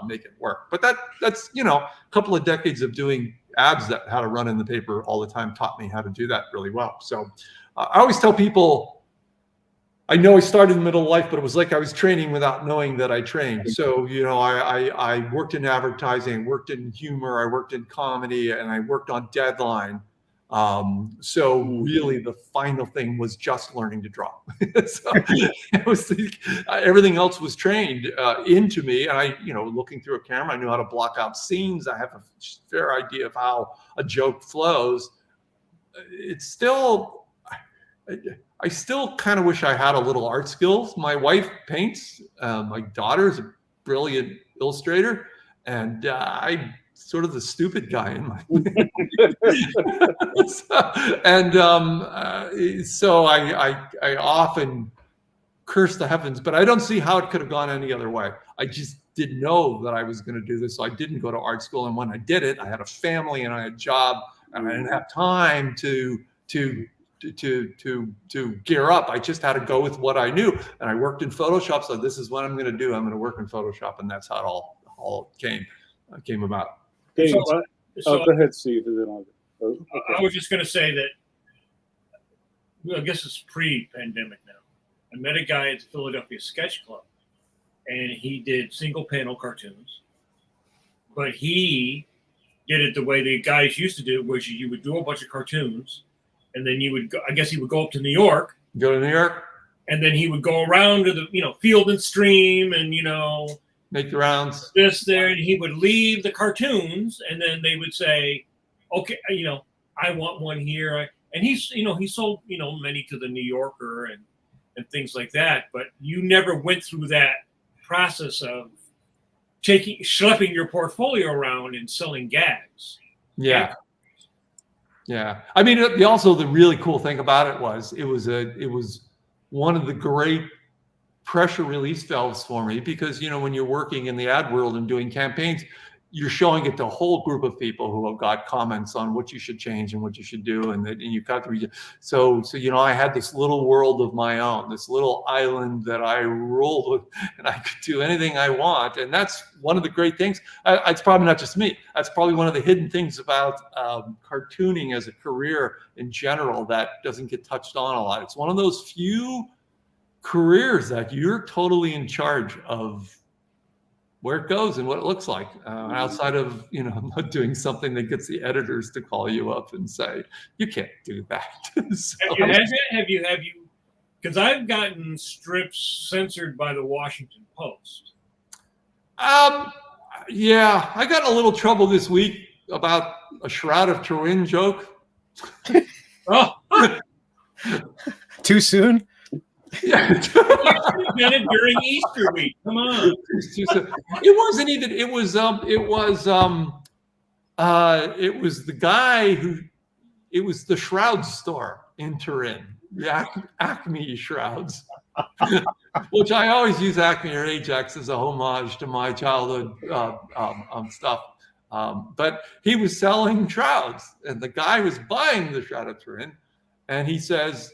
make it work. But that's a couple of decades of doing ads that how to run in the paper all the time taught me how to do that really well. So I always tell people, I know I started in the middle of life, but it was like I was training without knowing that I trained. So, I worked in advertising, worked in humor, I worked in comedy, and I worked on deadline. So really the final thing was just learning to draw. So it was everything else was trained into me. And I, looking through a camera, I knew how to block out scenes. I have a fair idea of how a joke flows. It's still, I still kind of wish I had a little art skills. My wife paints. My daughter's a brilliant illustrator, and I'm sort of the stupid guy in my so I often curse the heavens, but I don't see how it could have gone any other way. I just didn't know that I was going to do this, so I didn't go to art school. And when I did it, I had a family and I had a job, and I didn't have time to gear up. I just had to go with what I knew, and I worked in Photoshop. So this is what I'm going to do. I'm going to work in Photoshop, and that's how it all came about. Okay, go ahead, Steve. Okay. I was just going to say that, I guess it's pre-pandemic now. I met a guy at the Philadelphia Sketch Club, and he did single panel cartoons, but he did it the way the guys used to do it, which you would do a bunch of cartoons, and then you would go, I guess he would go up to New York. Go to New York. And then he would go around to the, Field and Stream and, make the rounds. This, there, and he would leave the cartoons, and then they would say, okay, I want one here. and he sold many to the New Yorker and things like that. But you never went through that process of schlepping your portfolio around and selling gags. Yeah. Yeah. I mean, also the really cool thing about it was one of the great pressure release valves for me, because, when you're working in the ad world and doing campaigns, you're showing it to a whole group of people who have got comments on what you should change and what you should do. And you've got to read. So, I had this little world of my own, this little island that I rolled with, and I could do anything I want. And that's one of the great things. It's probably not just me. That's probably one of the hidden things about cartooning as a career in general that doesn't get touched on a lot. It's one of those few careers that you're totally in charge of where it goes and what it looks like, outside of not doing something that gets the editors to call you up and say you can't do that. So, have you because I've gotten strips censored by the Washington Post. Yeah, I got in a little trouble this week about a Shroud of Turin joke. Oh. Too soon? Yeah. You should have done it during Easter week. Come on. It wasn't even. It was the guy who. It was the shroud store in Turin, the Acme shrouds, which I always use Acme or Ajax as a homage to my childhood stuff. But he was selling shrouds, and the guy was buying the Shroud of Turin, and he says,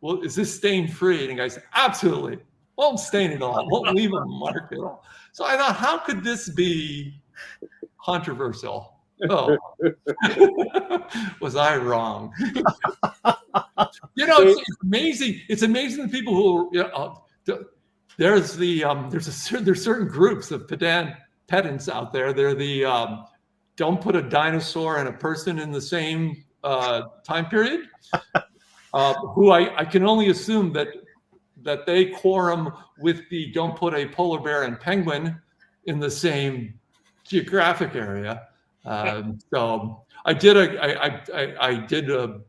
"Well, is this stain free?" And the guy said, "Absolutely. Won't stain at all. Won't leave a mark at all." So I thought, how could this be controversial? Oh, was I wrong? It's amazing. It's amazing the people who there's certain groups of pedants out there. They're the don't put a dinosaur and a person in the same time period. Who I can only assume that they quorum with the don't put a polar bear and penguin in the same geographic area. So I did a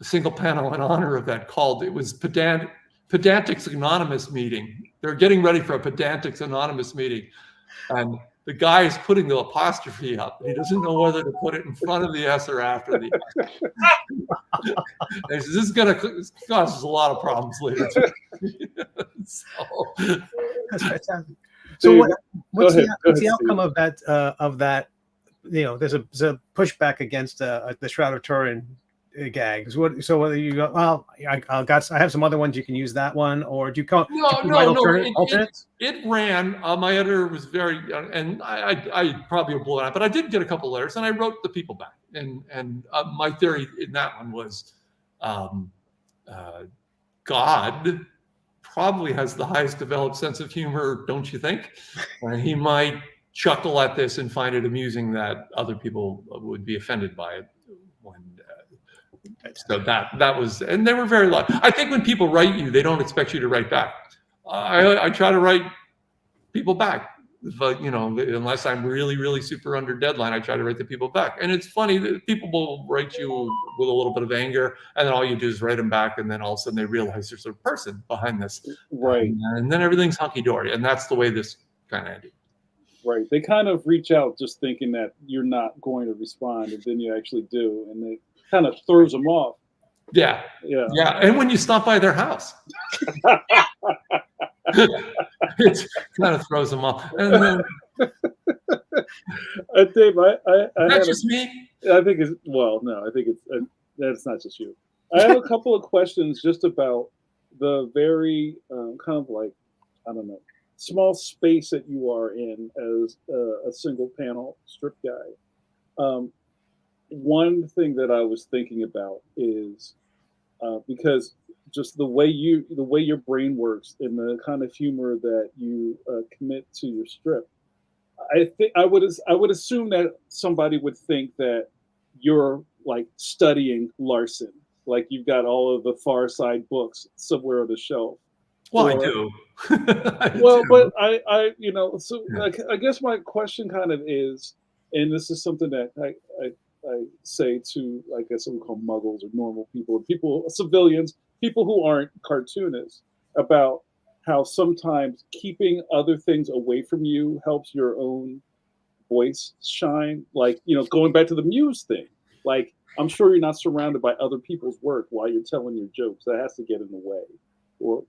single panel in honor of that called, it was Pedantics Anonymous meeting. They're getting ready for a Pedantics Anonymous meeting. And the guy is putting the apostrophe up. And he doesn't know whether to put it in front of the S or after the S. He says, this is going to cause us a lot of problems later. That's fantastic. So what's the outcome of that? There's a pushback against the Shroud of Turin gags. So whether you go, well, I have some other ones, you can use that one, or do you come? No. It ran. My editor was very, and I probably will blow it out, but I did get a couple letters, and I wrote the people back. And my theory in that one was, God probably has the highest developed sense of humor, don't you think? And he might chuckle at this and find it amusing that other people would be offended by it. So that was, and they were very lucky. I think when people write you, they don't expect you to write back. I try to write people back, but unless I'm really, really super under deadline, I try to write the people back. And it's funny that people will write you with a little bit of anger, and then all you do is write them back, and then all of a sudden they realize there's a person behind this, right? And then everything's hunky dory, and that's the way this kind of ended. Right. They kind of reach out just thinking that you're not going to respond, and then you actually do, and it kind of throws them off. Yeah. And when you stop by their house, it kind of throws them off. And then, Dave, that's just me. I think it's no, I think it's that's not just you. I have a couple of questions just about the very kind of like, I don't know, small space that you are in as a single panel strip guy. One thing that I was thinking about is because just the way your brain works and the kind of humor that you commit to your strip, I think I would assume that somebody would think that you're like studying Larson, like you've got all of the Far Side books somewhere on the shelf. Well, I do. But I so I guess my question kind of is, and this is something that I say to, I guess we call muggles or normal people, civilians, people who aren't cartoonists, about how sometimes keeping other things away from you helps your own voice shine. Like, going back to the muse thing, like, I'm sure you're not surrounded by other people's work while you're telling your jokes. That has to get in the way. Or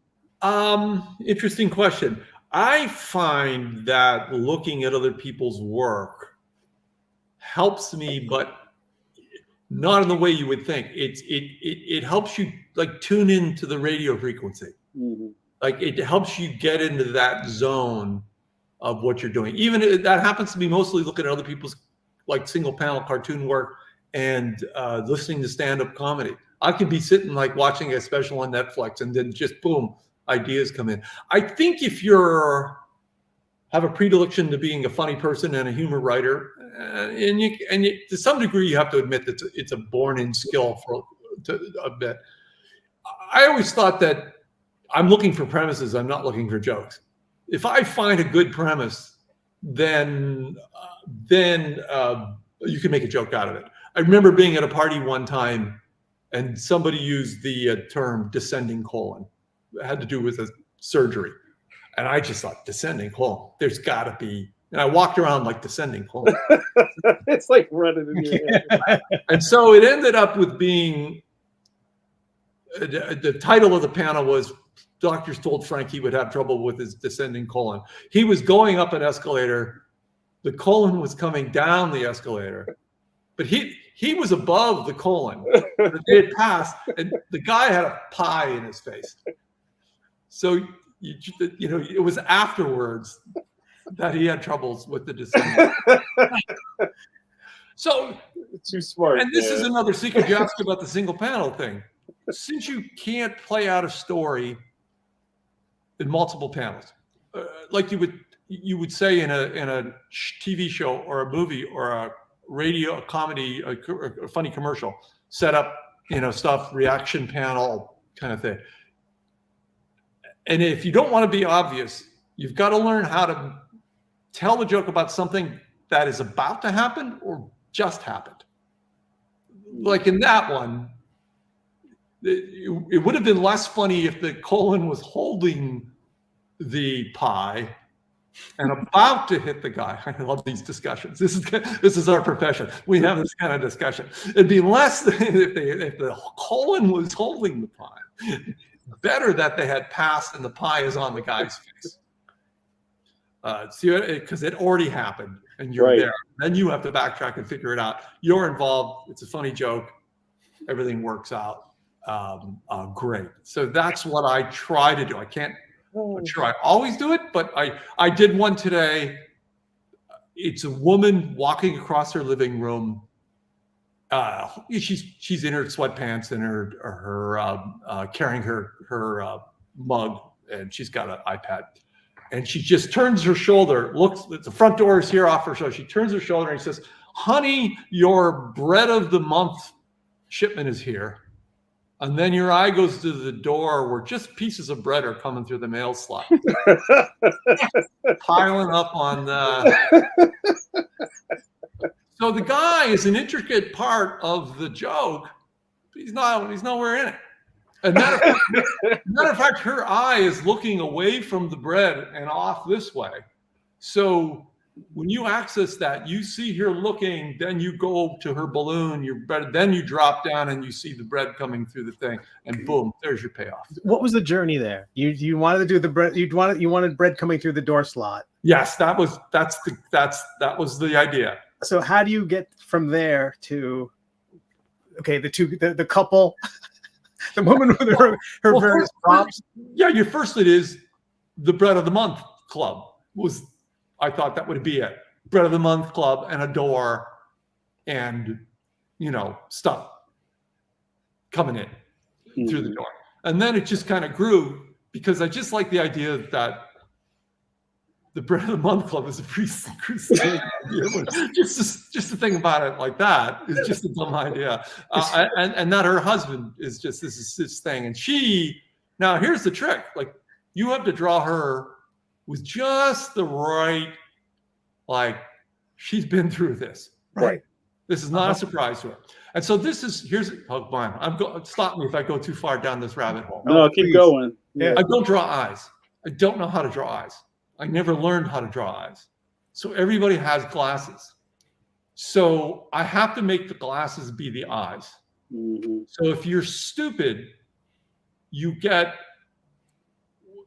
interesting question. I find that looking at other people's work helps me, but not in the way you would think. It helps you like tune into the radio frequency. mm-hmm. Like it helps you get into that zone of what you're doing. Even that happens to be mostly looking at other people's like single panel cartoon work and listening to stand-up comedy. I could be sitting like watching a special on Netflix and then just boom, ideas come in. I think if you're have a predilection to being a funny person and a humor writer, and you to some degree you have to admit that it's a born-in skill for a bit. I always thought that I'm looking for premises. I'm not looking for jokes. If I find a good premise, then you can make a joke out of it. I remember being at a party one time, and somebody used the term descending colon. It had to do with a surgery. And I just thought, descending colon, there's got to be. And I walked around like descending colon. It's like running in your head. And so it ended up with being, the title of the panel was, Doctors told Frank he would have trouble with his descending colon. He was going up an escalator. The colon was coming down the escalator. But he was above the colon. They had passed, and the guy had a pie in his face. So, it was afterwards that he had troubles with the descending. So, too smart. And this is another secret you asked about the single panel thing. Since you can't play out a story in multiple panels, like you would say in a TV show or a movie or a radio, a comedy, a funny commercial, set up, stuff, reaction panel kind of thing. And if you don't want to be obvious, you've got to learn how to tell the joke about something that is about to happen or just happened. Like in that one, it would have been less funny if the colon was holding the pie and about to hit the guy. I love these discussions. This is our profession. We have this kind of discussion. It'd be less than if the colon was holding the pie. Better that they had passed and the pie is on the guy's face. Because it already happened and you're right there. Then you have to backtrack and figure it out. You're involved. It's a funny joke. Everything works out. Great. So that's what I try to do. I'm sure I always do it, but I did one today. It's a woman walking across her living room. She's in her sweatpants and her carrying her mug, and she's got an iPad. And she just turns her shoulder, looks, the front door is here off her shoulder. She turns her shoulder and she says, "Honey, your bread of the month shipment is here." And then your eye goes to the door where just pieces of bread are coming through the mail slot, piling up on the. So the guy is an intricate part of the joke. He's nowhere in it. As a matter of fact, her eye is looking away from the bread and off this way. So when you access that, you see her looking, then you go to her balloon, your bread, then you drop down and you see the bread coming through the thing, and boom, there's your payoff. What was the journey there? You wanted to do the bread. You wanted bread coming through the door slot. Yes, that was the idea. So how do you get from there to the couple, the woman with her various props? Yeah, your first it is the bread of the month club was. I thought that would be it. Bread of the month club and a door and, stuff coming in through the door. And then it just kind of grew because I just like the idea that the bread of the month club is a pretty crusade idea. Just to think about it like that is just a dumb idea. And that her husband is just, this is his thing. And now here's the trick. Like you have to draw her with just the right, like she's been through this. Right. This is not a surprise to her. And so stop me if I go too far down this rabbit hole. No, keep going. Yeah. I don't draw eyes. I don't know how to draw eyes. I never learned how to draw eyes. So everybody has glasses. So I have to make the glasses be the eyes. Mm-hmm. So if you're stupid, you get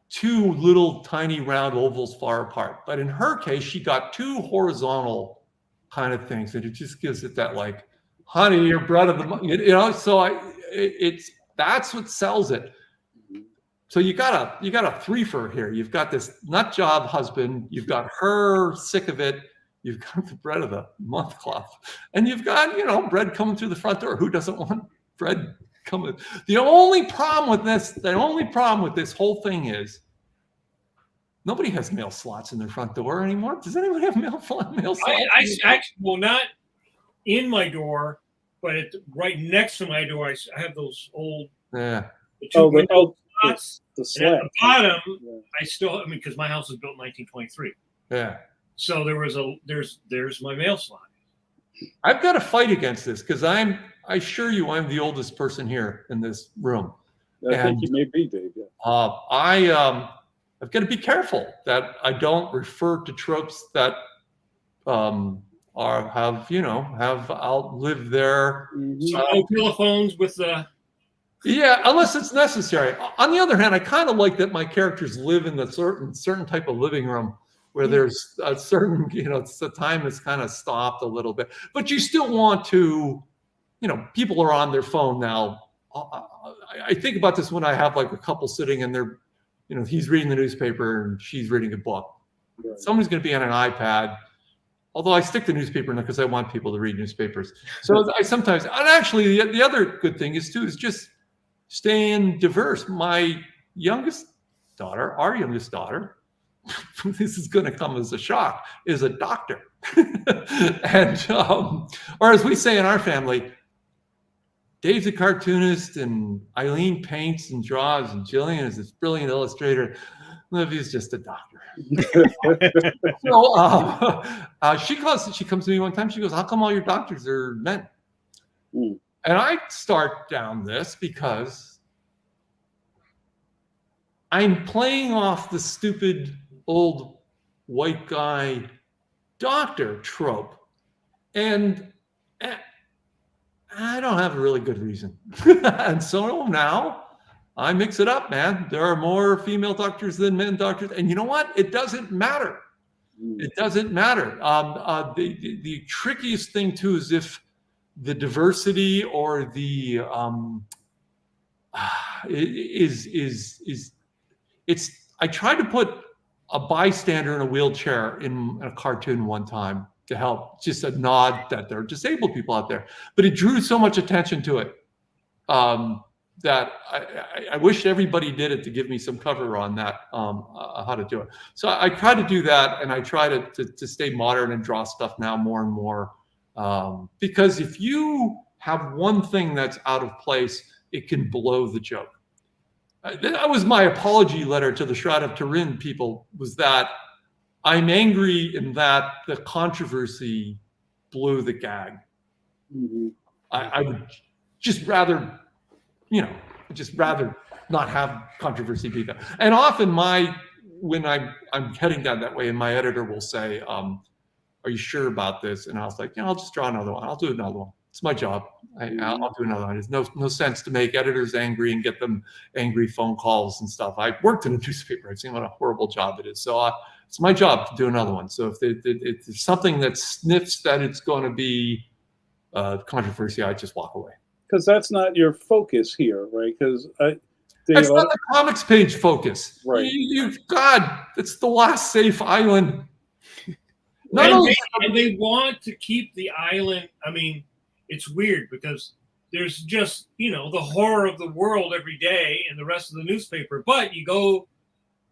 two little tiny round ovals far apart. But in her case, she got two horizontal kind of things, and it just gives it that like, honey, you're bread of the month, you know. So that's what sells it. So you got a threefer here. You've got this nut job husband. You've got her sick of it. You've got the bread of the month club, and you've got bread coming through the front door. Who doesn't want bread coming? The only problem with this whole thing is nobody has mail slots in their front door anymore. Does anybody have mail slots? Well, not in my door, but right next to my door, I have those old. Yeah. The slat. at the bottom, I still, because my house was built in 1923. Yeah. So there's my mail slot. I've got to fight against this because I assure you I'm the oldest person here in this room. I think you may be, Dave. Yeah. I've got to be careful that I don't refer to tropes that have outlived their. Mm-hmm. So no telephones with the. Yeah, unless it's necessary. On the other hand, I kind of like that my characters live in the certain type of living room where there's a certain, the time is kind of stopped a little bit. But you still want to, people are on their phone now. I think about this when I have like a couple sitting and they're, he's reading the newspaper and she's reading a book. Right. Somebody's going to be on an iPad. Although I stick the newspaper in there because I want people to read newspapers. So I sometimes, and actually the other good thing is just staying diverse. My youngest daughter, our youngest daughter, this is going to come as a shock, is a doctor. And, or as we say in our family, Dave's a cartoonist and Eileen paints and draws and Jillian is this brilliant illustrator. Livy's just a doctor. So she comes to me one time, she goes, how come all your doctors are men? Mm. And I start down this because I'm playing off the stupid old white guy doctor trope. And I don't have a really good reason. And so now I mix it up, man. There are more female doctors than men doctors. And you know what? It doesn't matter. It doesn't matter. The trickiest thing, too, is if the diversity or the I tried to put a bystander in a wheelchair in a cartoon one time to help, just a nod that there are disabled people out there, but it drew so much attention to it that I wish everybody did it to give me some cover on that, how to do it. So I try to do that, and I try to stay modern and draw stuff now more and more. Because if you have one thing that's out of place, it can blow the joke. That was my apology letter to the Shroud of Turin people, was that I'm angry in that the controversy blew the gag. Mm-hmm. I would just rather, not have controversy be that. And often when I'm heading down that way, and my editor will say, are you sure about this? And I was like, I'll just draw another one. I'll do another one. It's my job. I'll do another one. There's no sense to make editors angry and get them angry phone calls and stuff. I worked in a newspaper. I've seen what a horrible job it is. So it's my job to do another one. So if there's something that sniffs that it's going to be controversy, I just walk away. Because that's not your focus here, right? Because that's not the comics page focus. Right. God, it's the last safe island. And they want to keep the island. I mean, it's weird because there's just, the horror of the world every day in the rest of the newspaper. But you go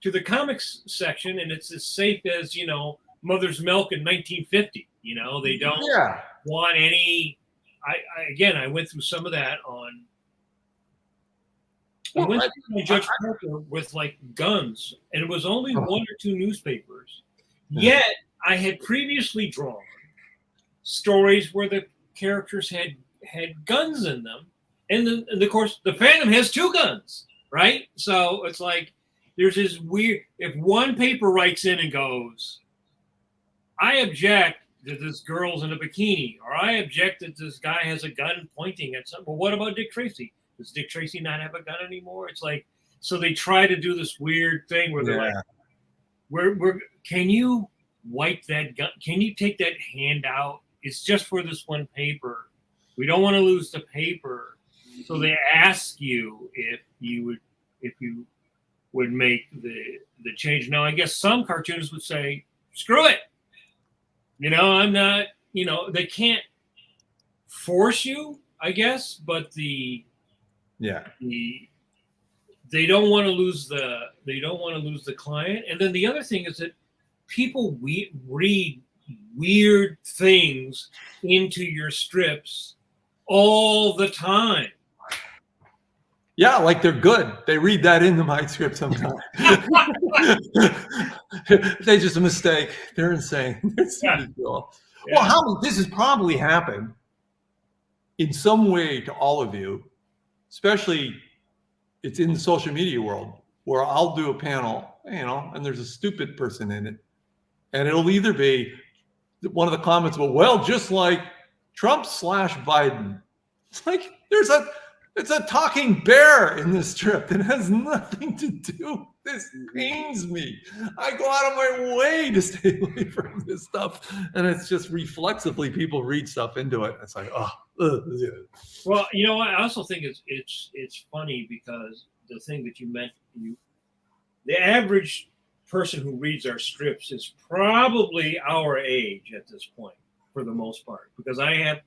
to the comics section and it's as safe as, Mother's Milk in 1950. They don't want any. I went through some of that on. I went through Judge Parker with like guns, and it was only one or two newspapers. Yet I had previously drawn stories where the characters had guns in them, and of course the Phantom has 2 guns, right? So it's like there's this weird. If one paper writes in and goes, "I object that this girl's in a bikini," or "I object that this guy has a gun pointing at something." Well, what about Dick Tracy? Does Dick Tracy not have a gun anymore? It's like, so they try to do this weird thing where they're like, "We're can you wipe that gun? Can you take that hand out? It's just for this one paper. We don't want to lose the paper." So they ask you if you would make the change. Now, I guess some cartoonists would say, "Screw it. I'm not. They can't force you, I guess, but they don't want to lose the client." And then the other thing is that people read weird things into your strips all the time. Yeah, like they're good. They read that into my script sometimes. They're just a mistake. They're insane. It's ridiculous. Yeah. Well, how this has probably happened in some way to all of you, especially it's in the social media world where I'll do a panel, and there's a stupid person in it. And it'll either be one of the comments, well, just like Trump/Biden. It's like it's a talking bear in this strip. It has nothing to do. This pains me. I go out of my way to stay away from this stuff. And it's just reflexively people read stuff into it. It's like, oh. Yeah. Well, I also think it's funny because the thing that you meant, the average person who reads our strips is probably our age at this point, for the most part, because I have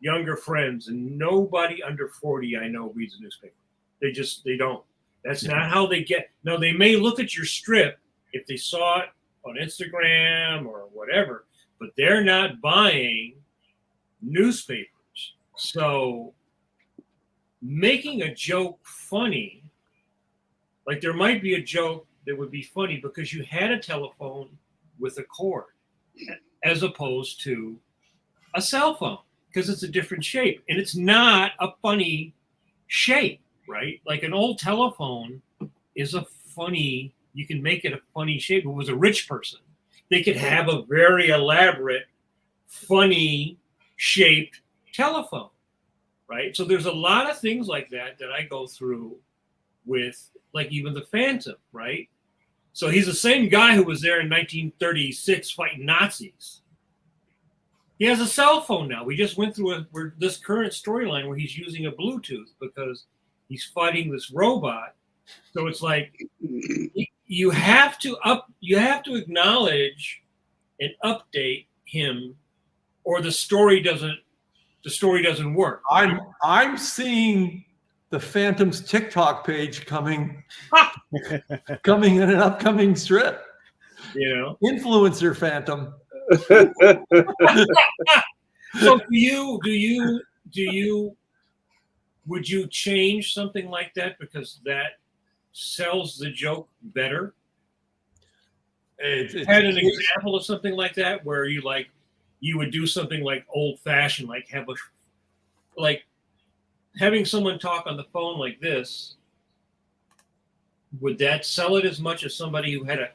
younger friends and nobody under 40 I know reads a newspaper. They don't. That's not how they get. Now, they may look at your strip if they saw it on Instagram or whatever, but they're not buying newspapers. So making a joke funny, like there might be a joke that would be funny because you had a telephone with a cord as opposed to a cell phone, because it's a different shape and it's not a funny shape, right? Like an old telephone is you can make it a funny shape. If it was a rich person, they could have a very elaborate, funny shaped telephone, right? So there's a lot of things like that I go through with, like even the Phantom, right? So he's the same guy who was there in 1936 fighting Nazis. He has a cell phone now. We just went through this current storyline where he's using a Bluetooth because he's fighting this robot. So it's like you have to acknowledge and update him, or the story doesn't work. I'm seeing the Phantom's TikTok page coming in an upcoming strip. Influencer Phantom. So would you change something like that because that sells the joke better? Had an example of something like that where you would do something like old fashioned, like having someone talk on the phone like this. Would that sell it as much as somebody who had a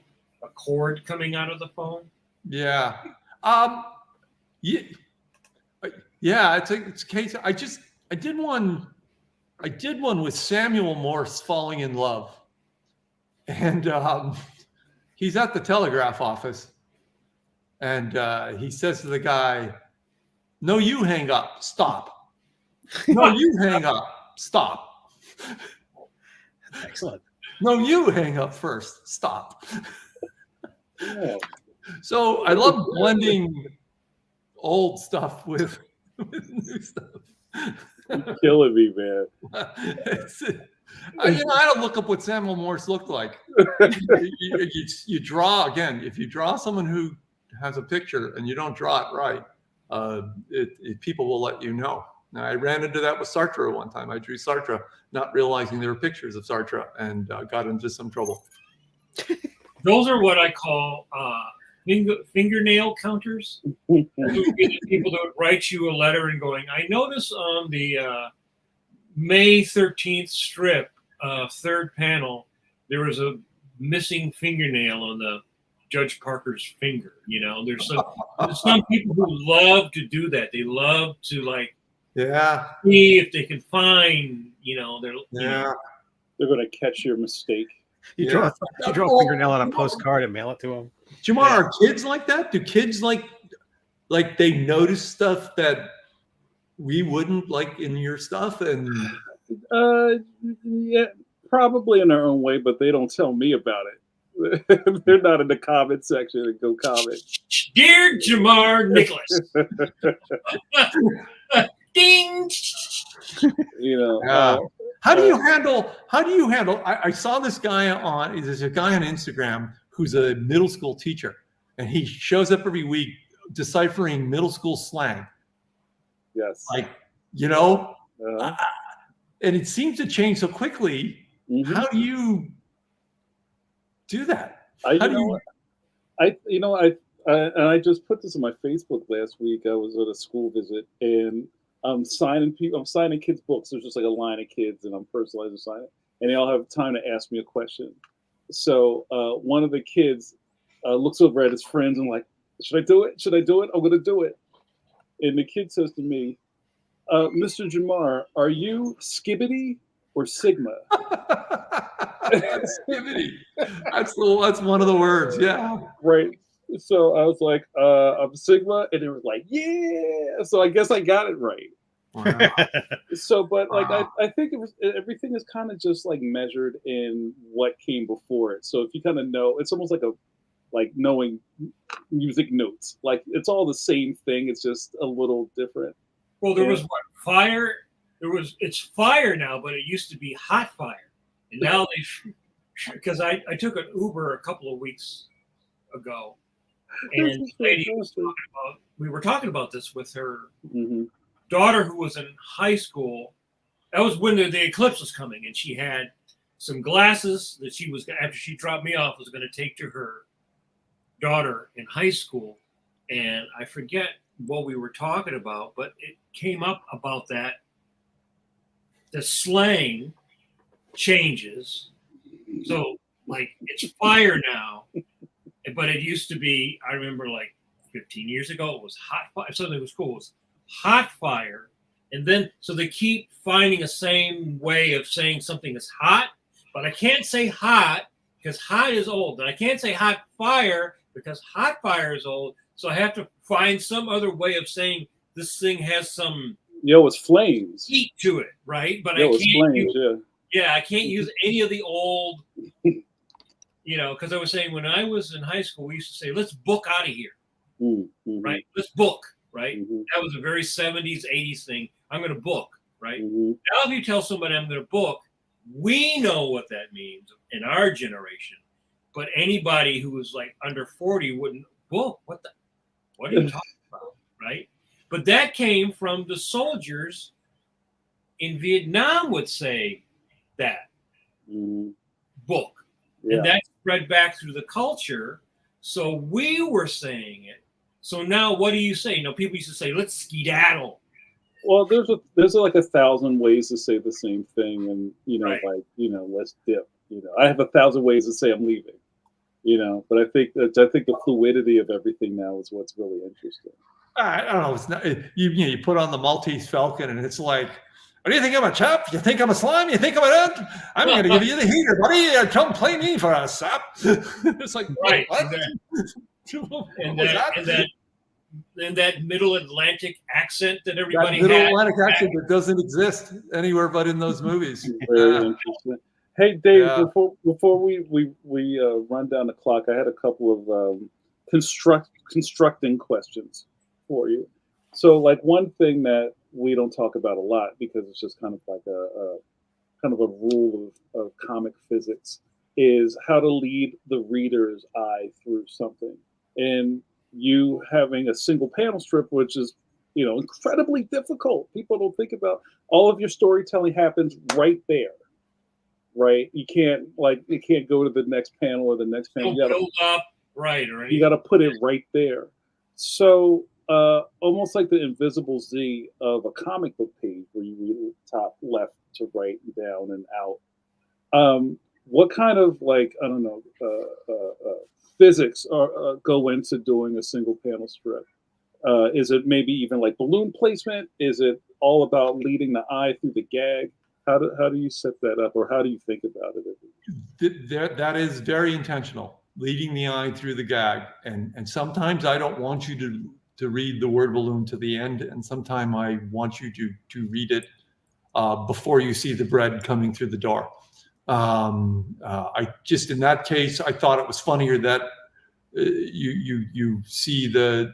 cord coming out of the phone? Yeah. Yeah. It's a case. I did one with Samuel Morse falling in love, and he's at the telegraph office, and he says to the guy, "No, you hang up. Stop. No, you hang up. Stop. Excellent. No, you hang up first. Stop." Yeah. So I love blending old stuff with new stuff. You're killing me, man. I don't look up what Samuel Morse looked like. You draw, again, if you draw someone who has a picture and you don't draw it right, people will let you know. Now, I ran into that with Sartre one time. I drew Sartre, not realizing there were pictures of Sartre, and got into some trouble. Those are what I call fingernail counters. Who would be the people that would write you a letter and going, I notice on the May 13th strip, third panel, there was a missing fingernail on the Judge Parker's finger. You know, there's some people who love to do that. They love to like see if they can find, you know, they're going to catch your mistake. You draw a fingernail on a postcard and mail it to them. Jamar, are kids like that? Do kids like they notice stuff that we wouldn't like in your stuff? And yeah, probably in their own way, but they don't tell me about it. They're not in the comment section and go comment. Dear Jamar Nicholas. Ding. You know. How do you handle? I saw this guy there's a guy on Instagram who's a middle school teacher, and he shows up every week deciphering middle school slang. Yes. Like, you know, and it seems to change so quickly. Mm-hmm. How do you do that? I just put this on my Facebook last week. I was at a school visit, and I'm signing kids' books. There's just like a line of kids, and I'm personalizing signing, and they all have time to ask me a question. So one of the kids looks over at his friends and like, should I do it? Should I do it? I'm going to do it. And the kid says to me, Mr. Jamar, are you Skibbity or Sigma? Skibbity. That's one of the words. Yeah. Right. So I was like, I'm Sigma, and they were like, yeah. So I guess I got it right. Wow. So, but like, I think everything is kind of just like measured in what came before it. So if you kind of know, it's almost like knowing music notes. Like it's all the same thing. It's just a little different. Well, there was fire. It's fire now, but it used to be hot fire, and now because I took an Uber a couple of weeks ago. And the lady we were talking about this with her daughter who was in high school. That was when the eclipse was coming, and she had some glasses that she was, after she dropped me off, was going to take to her daughter in high school. And I forget what we were talking about, but it came up about that. The slang changes. So, like, it's fire now. But it used to be, I remember like 15 years ago, it was hot fire. Something was cool. It was hot fire. And then, so they keep finding a same way of saying something is hot, but I can't say hot because hot is old. And I can't say hot fire because hot fire is old. So I have to find some other way of saying this thing has some it's flames heat to it, right? But I can't use any of the old. You know, because I was saying when I was in high school, we used to say, let's book out of here, right? Let's book, right? That was a very 70s, 80s thing. I'm going to book, right? Now, if you tell somebody I'm going to book, we know what that means in our generation. But anybody who was like under 40 wouldn't book. What are you talking about, right? But that came from the soldiers in Vietnam would say that, book. Yeah. And that spread back through the culture. So we were saying it. So now what do you say? You know, people used to say, let's skedaddle. Well, there's like 1,000 ways to say the same thing. And, you know, right. Like, you know, let's dip. You know, I have 1,000 ways to say I'm leaving. You know, but I think the fluidity of everything now is what's really interesting. I don't know. It's not, you put on the Maltese Falcon and it's like, what do you think I'm a chap? You think I'm a slime? You think I'm an ant? I'm going to give you the heater, buddy. Come play me for a sap. It's like, right. What? And that Middle Atlantic accent that everybody had. Middle had. Atlantic accent that doesn't exist anywhere but in those movies. Very interesting. Hey, Dave, before we run down the clock, I had a couple of constructing questions for you. So, like, one thing that we don't talk about a lot because it's just kind of like a rule of comic physics is how to lead the reader's eye through something. And you having a single panel strip, which is, you know, incredibly difficult. People don't think about all of your storytelling happens right there, right? You can't go to the next panel or the next panel. Build up. Right. You got to put it right there. So almost like the invisible Z of a comic book page where you read top left to right and down and out. What kind of like, I don't know, physics go into doing a single panel strip? Is it maybe even like balloon placement? Is it all about leading the eye through the gag? How do you set that up, or how do you think about it? That is very intentional, leading the eye through the gag. And sometimes I don't want you to read the word balloon to the end, and sometimes I want you to read it before you see the bread coming through the door. I just, in that case, I thought it was funnier that you see the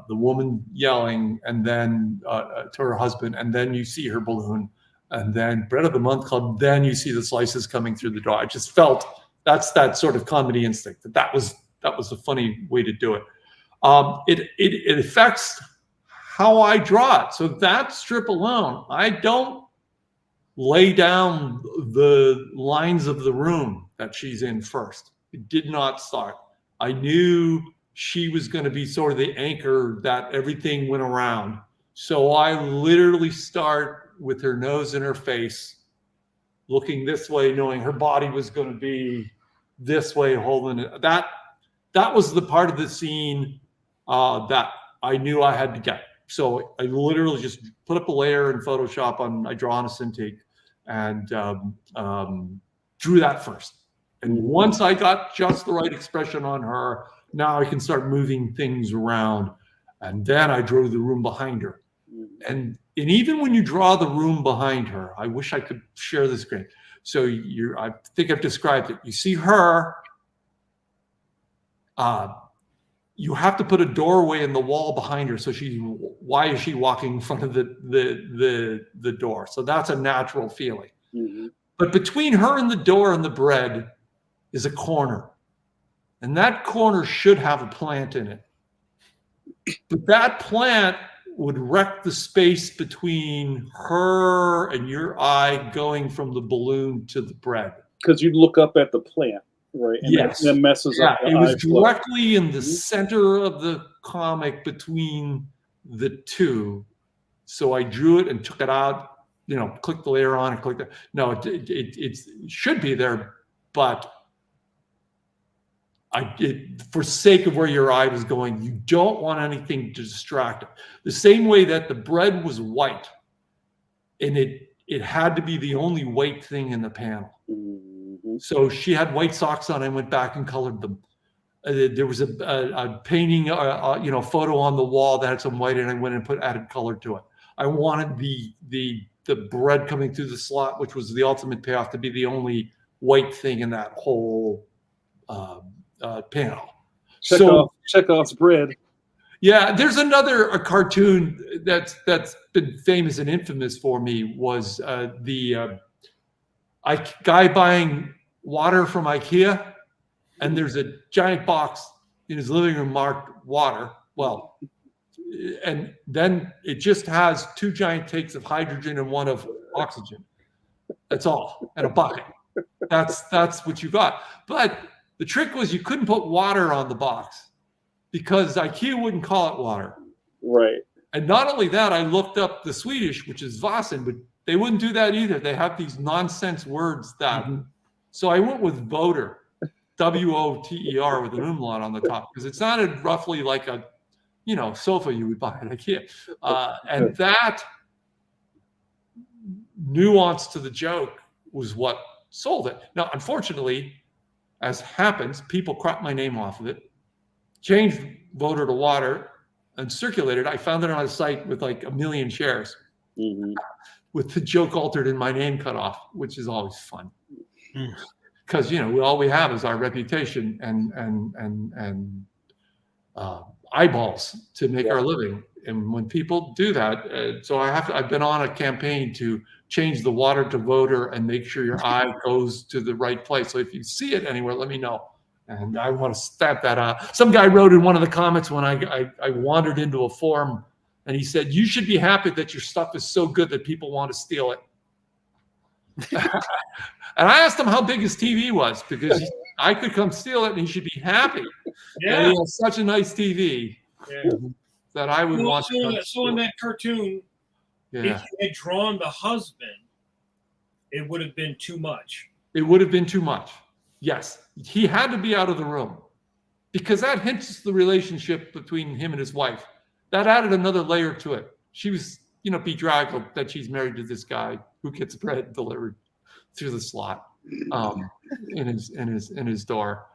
woman yelling, and then to her husband, and then you see her balloon, and then Bread of the Month Club, then you see the slices coming through the door. I just felt that's that sort of comedy instinct. That was a funny way to do it. It affects how I draw it. So that strip alone, I don't lay down the lines of the room that she's in first. It did not start. I knew she was going to be sort of the anchor that everything went around. So I literally start with her nose in her face, looking this way, knowing her body was going to be this way, holding it. That was the part of the scene that I knew I had to get. So I literally just put up a layer in Photoshop I draw on a Cintiq, and drew that first. And once I got just the right expression on her, now I can start moving things around. And then I drew the room behind her. And even when you draw the room behind her, I wish I could share the screen. So I think I've described it. You see her, you have to put a doorway in the wall behind her. So why is she walking in front of the door? So that's a natural feeling. Mm-hmm. But between her and the door and the bread is a corner. And that corner should have a plant in it. But that plant would wreck the space between her and your eye going from the balloon to the bread. Because you look up at the plant, right? And yes. that messes up the it was eye flow. directly in the center of the comic between the two. So I drew it and took it out, clicked the layer on and clicked it. No, it should be there, but for sake of where your eye was going, you don't want anything to distract it. The same way that the bread was white, and it had to be the only white thing in the panel. Mm-hmm. So she had white socks on. I went back and colored them. There was a painting, photo on the wall that had some white, and I went and added color to it. I wanted the bread coming through the slot, which was the ultimate payoff, to be the only white thing in that whole panel. Chekhov's bread. Yeah, there's a cartoon that's been famous and infamous for me, was the guy buying water from IKEA, and there's a giant box in his living room marked water. Well, and then it just has 2 giant tanks of hydrogen and 1 of oxygen. That's all, and a bucket. That's what you got. But the trick was you couldn't put water on the box because IKEA wouldn't call it water. Right. And not only that, I looked up the Swedish, which is vasen, but they wouldn't do that either. They have these nonsense words that. Mm-hmm. So I went with voter, WOTER, with an umlaut on the top, because it sounded roughly like a, sofa you would buy at IKEA. And that nuance to the joke was what sold it. Now, unfortunately, as happens, people cropped my name off of it, changed voter to water, and circulated. I found it on a site with like 1 million shares, mm-hmm. with the joke altered and my name cut off, which is always fun. Because all we have is our reputation and eyeballs to make our living. And when people do that, so I've been on a campaign to change the water to voter and make sure your eye goes to the right place. So if you see it anywhere, let me know. And I want to stamp that out. Some guy wrote in one of the comments when I wandered into a forum, and he said, "You should be happy that your stuff is so good that people want to steal it." And I asked him how big his TV was, because I could come steal it, and he should be happy. Yeah. And he has such a nice TV Yeah. that I would want to come So steal in it. that cartoon, Yeah. if you had drawn the husband, it would have been too much. It would have been too much. Yes. He had to be out of the room because that hints the relationship between him and his wife. That added another layer to it. She was, bedraggled that she's married to this guy who gets bread delivered through the slot in his door.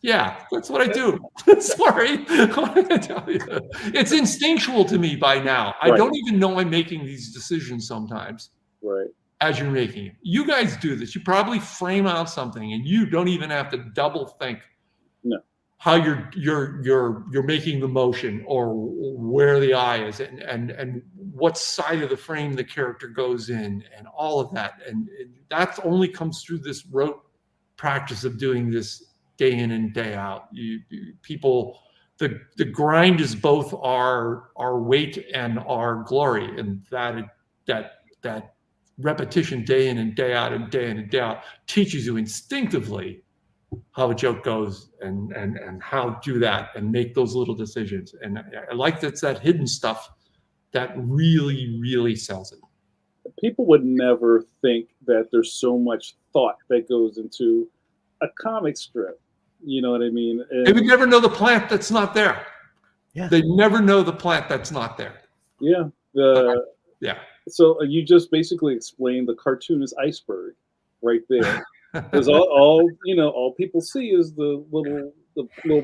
Yeah, that's what I do. Sorry, what did I tell you? It's instinctual to me by now. I don't even know I'm making these decisions sometimes. Right. As you're making it, you guys do this. You probably frame out something, and you don't even have to double think. No. How you're making the motion or where the eye is and what side of the frame the character goes in and all of that. And that only comes through this rote practice of doing this day in and day out. People, the grind is both our weight and our glory, and that repetition day in and day out and day in and day out teaches you instinctively how a joke goes and how to do that and make those little decisions. And I like that hidden stuff that really, really sells it. People would never think that there's so much thought that goes into a comic strip. You know what I mean? And they would never know the plant that's not there. Yeah. They never know the plant that's not there. Yeah. Yeah. So you just basically explained the cartoonist iceberg right there. Because all people see is the little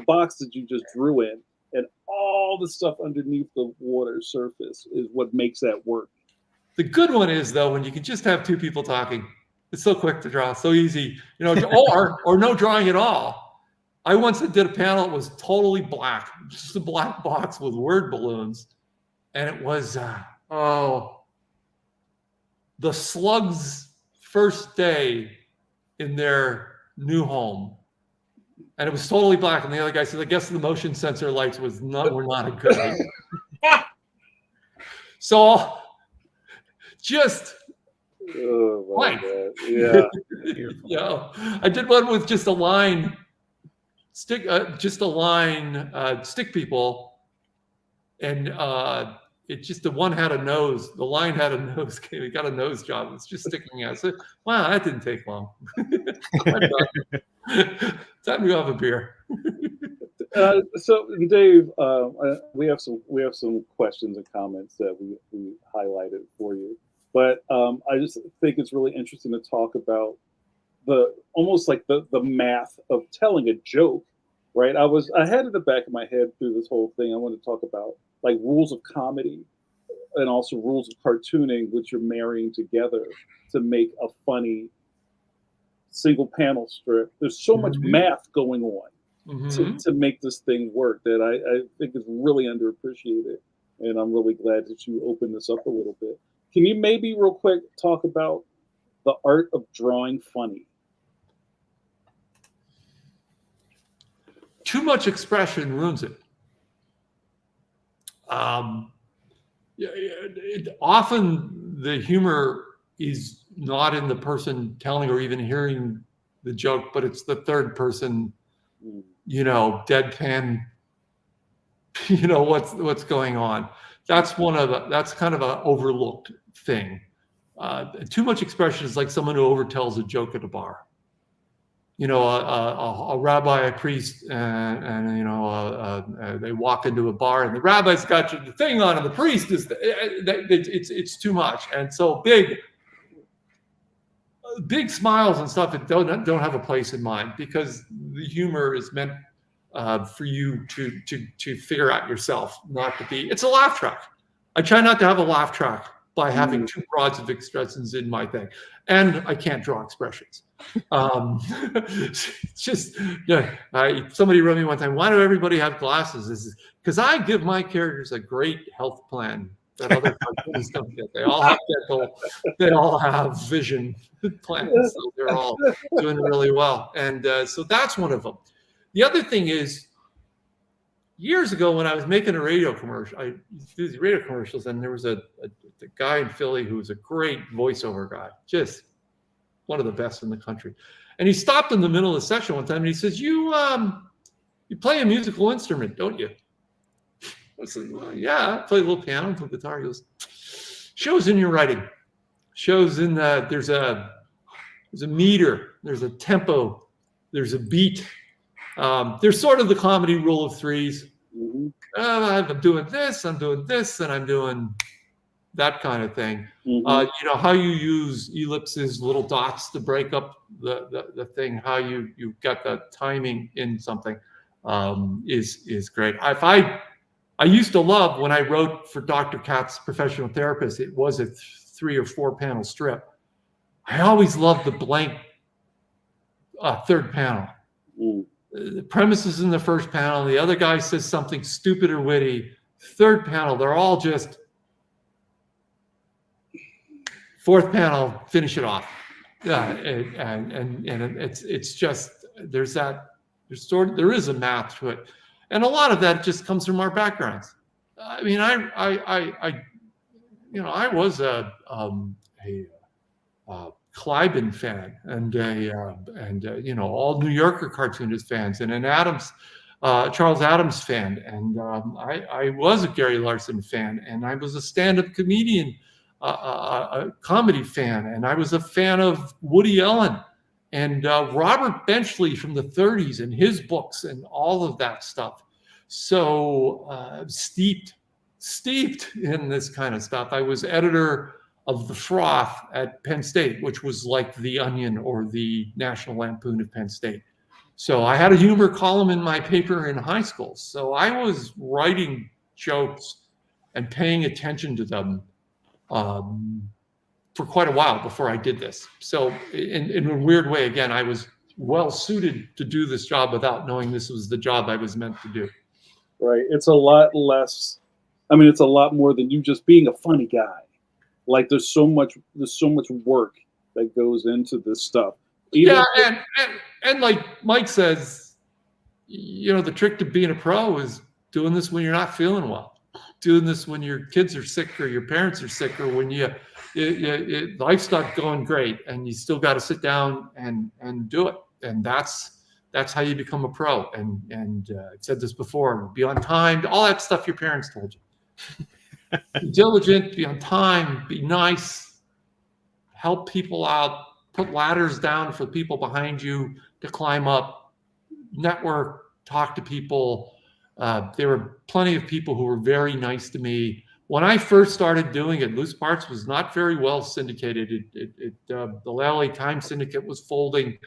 box that you just drew in, and all the stuff underneath the water surface is what makes that work. The good one is, though, when you can just have two people talking. It's so quick to draw, so easy, or no drawing at all. I once did a panel. It was totally black, just a black box with word balloons, and it was the slugs' first day in their new home, and it was totally black. And the other guy said, "I guess the motion sensor lights were not a good idea." So just my God. Yeah. I did one with just a line stick people, and it just the one had a nose. The line had a nose. It got a nose job. It's just sticking out. So, wow, that didn't take long. Time to go have a beer. So, Dave, we have some questions and comments that we highlighted for you. But I just think it's really interesting to talk about almost like the math of telling a joke, right? I had in the back of my head through this whole thing. I want to talk about like rules of comedy and also rules of cartooning, which you're marrying together to make a funny single panel strip. There's so much math going on to make this thing work that I think is really underappreciated. And I'm really glad that you opened this up a little bit. Can you maybe real quick talk about the art of drawing funny? Too much expression ruins it. Often the humor is not in the person telling or even hearing the joke, but it's the third person, deadpan, what's going on. That's kind of an overlooked thing. Too much expression is like someone who overtells a joke at a bar. A rabbi, a priest, and they walk into a bar, and the rabbi's got the thing on, and the priest is it's too much, and so big smiles and stuff that don't have a place in mind, because the humor is meant for you to figure out yourself, not to be. It's a laugh track. I try not to have a laugh track by having two broads of expressions in my thing, and I can't draw expressions. Somebody wrote me one time, why do everybody have glasses? This is because I give my characters a great health plan that other cartoonists don't get. They all have dental, they all have vision plans, so they're all doing really well. And so that's one of them. The other thing is, years ago when I was making a radio commercial, I used to do these radio commercials, and there was a guy in Philly who was a great voiceover guy, just one of the best in the country. And he stopped in the middle of the session one time and he says, you play a musical instrument, don't you? I said, well, yeah, I play a little piano, play guitar. He goes, shows in your writing. Shows in that there's a meter, there's a tempo, there's a beat. There's sort of the comedy rule of threes. I'm doing this, and I'm doing that kind of thing. You know, how you use ellipses, little dots to break up the thing, how you got the timing in something is great. I used to love when I wrote for Dr. Katz Professional Therapist, it was a 3 or 4 panel strip. I always loved the blank third panel. The premise is in the first panel. The other guy says something stupid or witty. Third panel, they're all just. Fourth panel, finish it off. And it's just there is a math to it, and a lot of that just comes from our backgrounds. I mean, I was a Cliben fan and all New Yorker cartoonist fans and an Charles Adams fan, and I was a Gary Larson fan, and I was a stand-up comedian, a comedy fan, and I was a fan of Woody Allen and Robert Benchley from the 30s and his books and all of that stuff. So steeped in this kind of stuff. I was editor of The Froth at Penn State, which was like The Onion or the National Lampoon of Penn State. So I had a humor column in my paper in high school. So I was writing jokes and paying attention to them for quite a while before I did this. So in a weird way, again, I was well suited to do this job without knowing this was the job I was meant to do. Right. It's a lot less. I mean, it's a lot more than you just being a funny guy. Like there's so much work that goes into this stuff. And like Mike says, the trick to being a pro is doing this when you're not feeling well, doing this when your kids are sick or your parents are sick, or when life's not going great and you still got to sit down and do it. And that's how you become a pro. And I've said this before: be on time, all that stuff your parents told you. Be diligent, be on time, be nice, help people out, put ladders down for people behind you to climb up, network, talk to people. There were plenty of people who were very nice to me. When I first started doing it, Loose Parts was not very well syndicated. The LA Times syndicate was folding.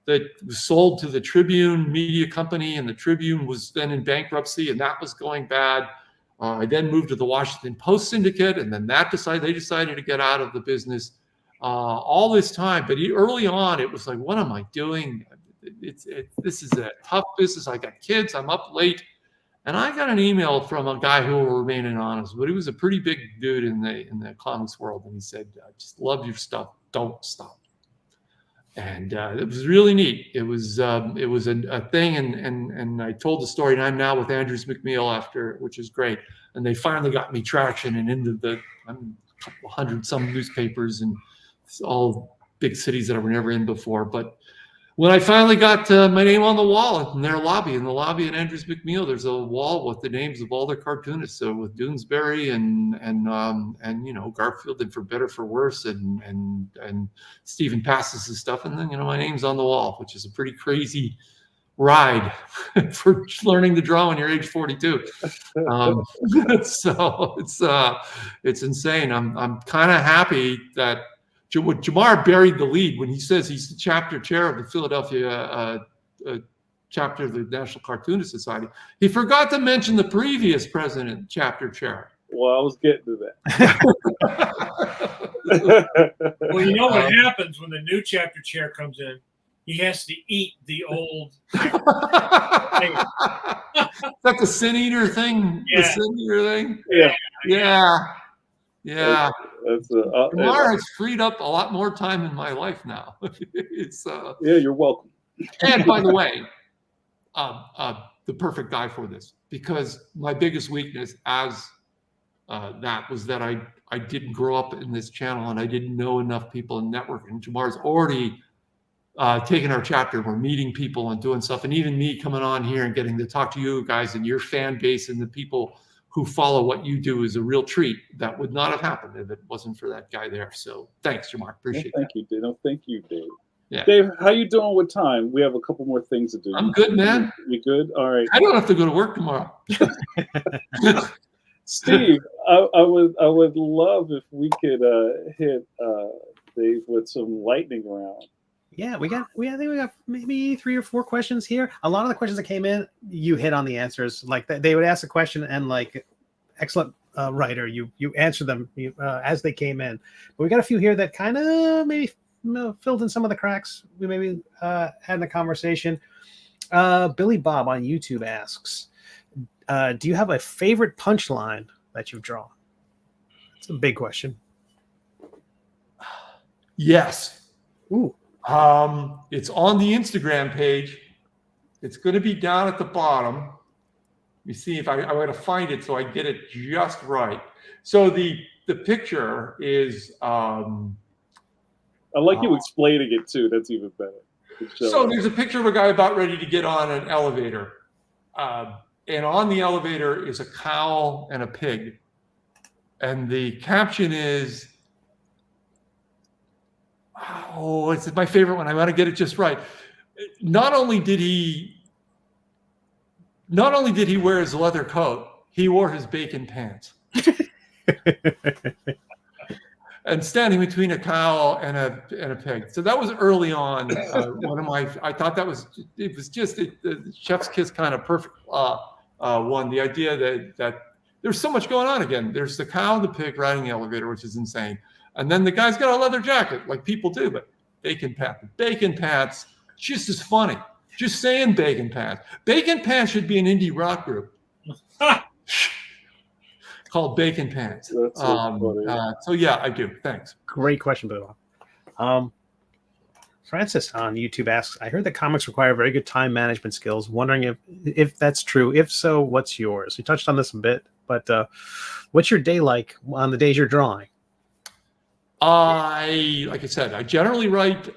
That was sold to the Tribune media company, and the Tribune was then in bankruptcy, and that was going bad. I then moved to the Washington Post syndicate, and then they decided to get out of the business. All this time, but early on, it was like, what am I doing? This is a tough business. I got kids. I'm up late, and I got an email from a guy who will remain anonymous, but he was a pretty big dude in the comics world, and he said, "I just love your stuff. Don't stop." And it was really neat. It was a thing, and I told the story, and I'm now with Andrews McMeel after, which is great. And they finally got me traction and into the 100 some newspapers and all big cities that I were never in before. But when I finally got my name on the wall in their lobby, at Andrews McMeel, there's a wall with the names of all their cartoonists. So with Doonesbury and Garfield, and For Better For Worse, and Stephen Passes' stuff, and then my name's on the wall, which is a pretty crazy ride for learning to draw when you're age 42. So it's insane. I'm kind of happy that Jamar buried the lead when he says he's the chapter chair of the Philadelphia chapter of the National Cartoonist Society. He forgot to mention the previous president chapter chair. Well, I was getting to that. Well, you know what happens when the new chapter chair comes in? He has to eat the old. Is that the sin eater thing? Yeah. The sin eater thing? Yeah. Jamar has freed up a lot more time in my life now. Yeah, you're welcome. And by the way, the perfect guy for this, because my biggest weakness as that was that I didn't grow up in this channel and I didn't know enough people in networking. Jamar's already taking our chapter. We're meeting people and doing stuff. And even me coming on here and getting to talk to you guys and your fan base and the people who follow what you do is a real treat. That would not have happened if it wasn't for that guy there. So thanks, Jamar. Appreciate Thank you, Dave. No, thank you, Dave. Yeah. Dave, how you doing with time? We have a couple more things to do. I'm good, man. You good? All right. I don't have to go to work tomorrow. Steve, I would love if we could hit Dave with some lightning round. Yeah, I think we got maybe 3 or 4 questions here. A lot of the questions that came in, you hit on the answers. Like they would ask a question and like, excellent writer, you answer them as they came in. But we got a few here that kind of maybe filled in some of the cracks we maybe had in the conversation. Billy Bob on YouTube asks, do you have a favorite punchline that you've drawn? It's a big question. Yes. Ooh. It's on the Instagram page. It's going to be down at the bottom. Let me see if I'm going to find it so I get it just right. So the picture is. I like you explaining it too. That's even better. So there's a picture of a guy about ready to get on an elevator. And on the elevator is a cow and a pig. And the caption is, oh, it's my favorite one. I want to get it just right. Not only did he wear his leather coat, he wore his bacon pants. And standing between a cow and a pig. So that was early on. One of my, I thought it was just the chef's kiss kind of perfect one. The idea that there's so much going on again. There's the cow and the pig riding the elevator, which is insane. And then the guy's got a leather jacket, like people do, but bacon pants. Bacon pants, just as funny. Just saying bacon pants. Bacon pants should be an indie rock group. Called Bacon Pants. That's so funny. So yeah, I do. Thanks. Great question, Bill. Francis on YouTube asks, I heard that comics require very good time management skills. Wondering if that's true. If so, what's yours? You touched on this a bit, but what's your day like on the days you're drawing? Like I said, I generally write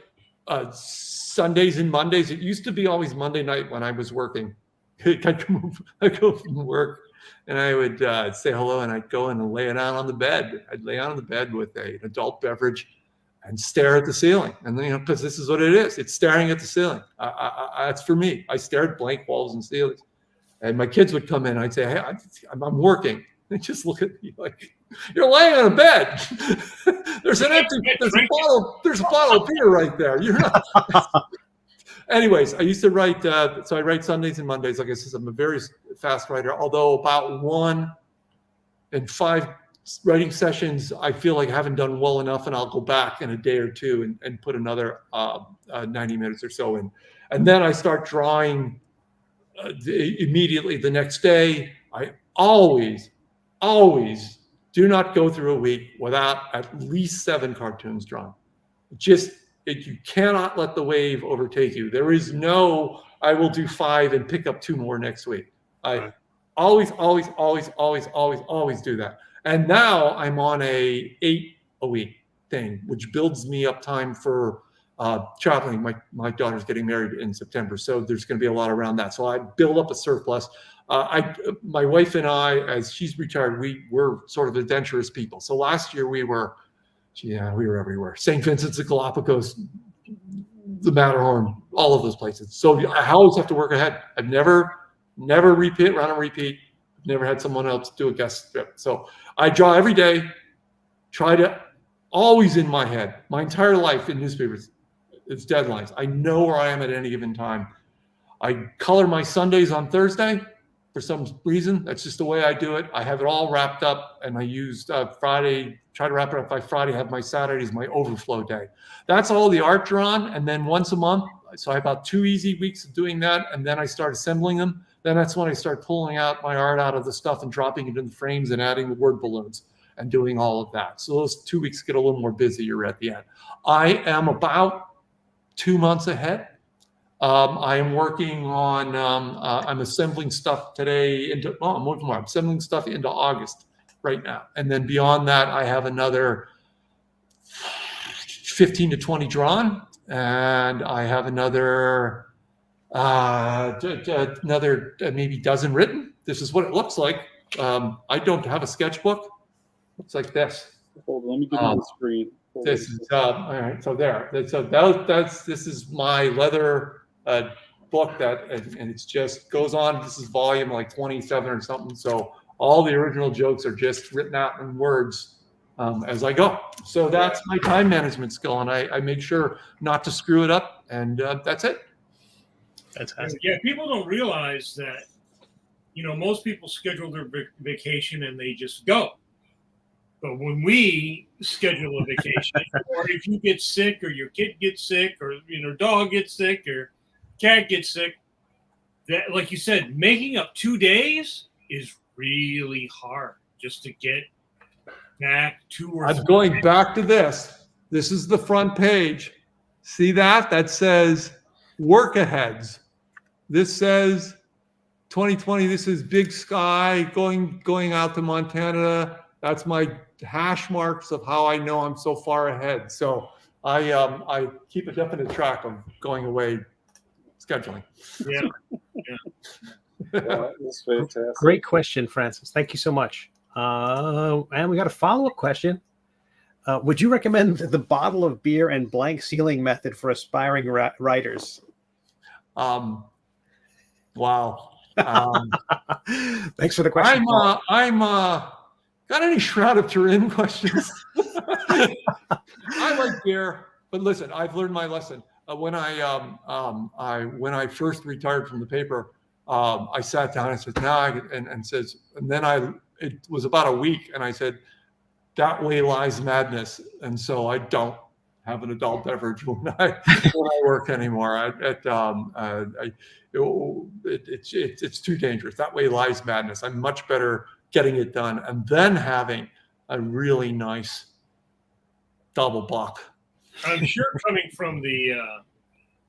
Sundays and Mondays. It used to be always Monday night when I was working. I'd go from work and I would say hello and I'd go and lay it out on the bed. I'd lay out on the bed with an adult beverage and stare at the ceiling. And then, because this is what it is. It's staring at the ceiling. That's for me. I stare at blank walls and ceilings. And my kids would come in and I'd say, hey, I'm working. They just look at me like, you're laying on a bed. there's a bottle of beer right there. You're not. Anyways, I used to write, so I write Sundays and Mondays. Like I said, I'm a very fast writer, although about 1 in 5 writing sessions, I feel like I haven't done well enough, and I'll go back in a day or two and put another 90 minutes or so in. And then I start drawing immediately the next day. I always do not go through a week without at least 7 cartoons drawn. You cannot let the wave overtake you. There is no, I will do 5 and pick up 2 more next week. I always do that. And now I'm on a 8 a week thing, which builds me up time for traveling. My daughter's getting married in September, so there's going to be a lot around that. So I build up a surplus. My wife and I, as she's retired, we're sort of adventurous people. So last year we were everywhere. St. Vincent's the Galapagos, the Matterhorn, all of those places. So I always have to work ahead. I've never run and repeat. I've never had someone else do a guest strip. So I draw every day, try to always in my head. My entire life in newspapers, it's deadlines. I know where I am at any given time. I color my Sundays on Thursday. For some reason, that's just the way I do it. I have it all wrapped up, and I used Friday, try to wrap it up by Friday, have my Saturdays, my overflow day. That's all the art drawn, and then once a month, so I have about 2 easy weeks of doing that, and then I start assembling them. Then that's when I start pulling out my art out of the stuff and dropping it in the frames and adding the word balloons and doing all of that. So those 2 weeks get a little more busier at the end. I am about 2 months ahead. I am working on, I'm assembling stuff today I'm assembling stuff into August. right now. And then beyond that, I have another 15 to 20 drawn, and I have another maybe dozen written. This is what it looks like. I don't have a sketchbook. Looks like this. Hold on, let me give you the screen. This is all right. So there. So this is my leather book and it's just goes on. This is volume like 27 or something. So all the original jokes are just written out in words as I go. So that's my time management skill, and I make sure not to screw it up. And that's it. Fantastic. Yeah, people don't realize that, most people schedule their vacation and they just go. But when we schedule a vacation, or if you get sick, or your kid gets sick, or dog gets sick, or cat gets sick, that, like you said, making up 2 days is really hard just to get back 2 or 3 I'm going back to this. This is the front page. See that? That says work aheads. This says 2020. This is Big Sky going out to Montana. That's my hash marks of how I know I'm so far ahead. So I keep a definite track of going away scheduling. Yeah. That's fantastic. Great question, Francis. Thank you so much. And we got a follow-up question. Would you recommend the bottle of beer and blank ceiling method for aspiring writers? Wow. Thanks for the question. Got any Shroud of Turin questions? I like beer, but listen, I've learned my lesson. When I first retired from the paper, I sat down and said, it was about a week, and I said, that way lies madness. And so I don't have an adult beverage when I work anymore. It's too dangerous. That way lies madness. I'm much better getting it done and then having a really nice double buck. I'm sure coming from the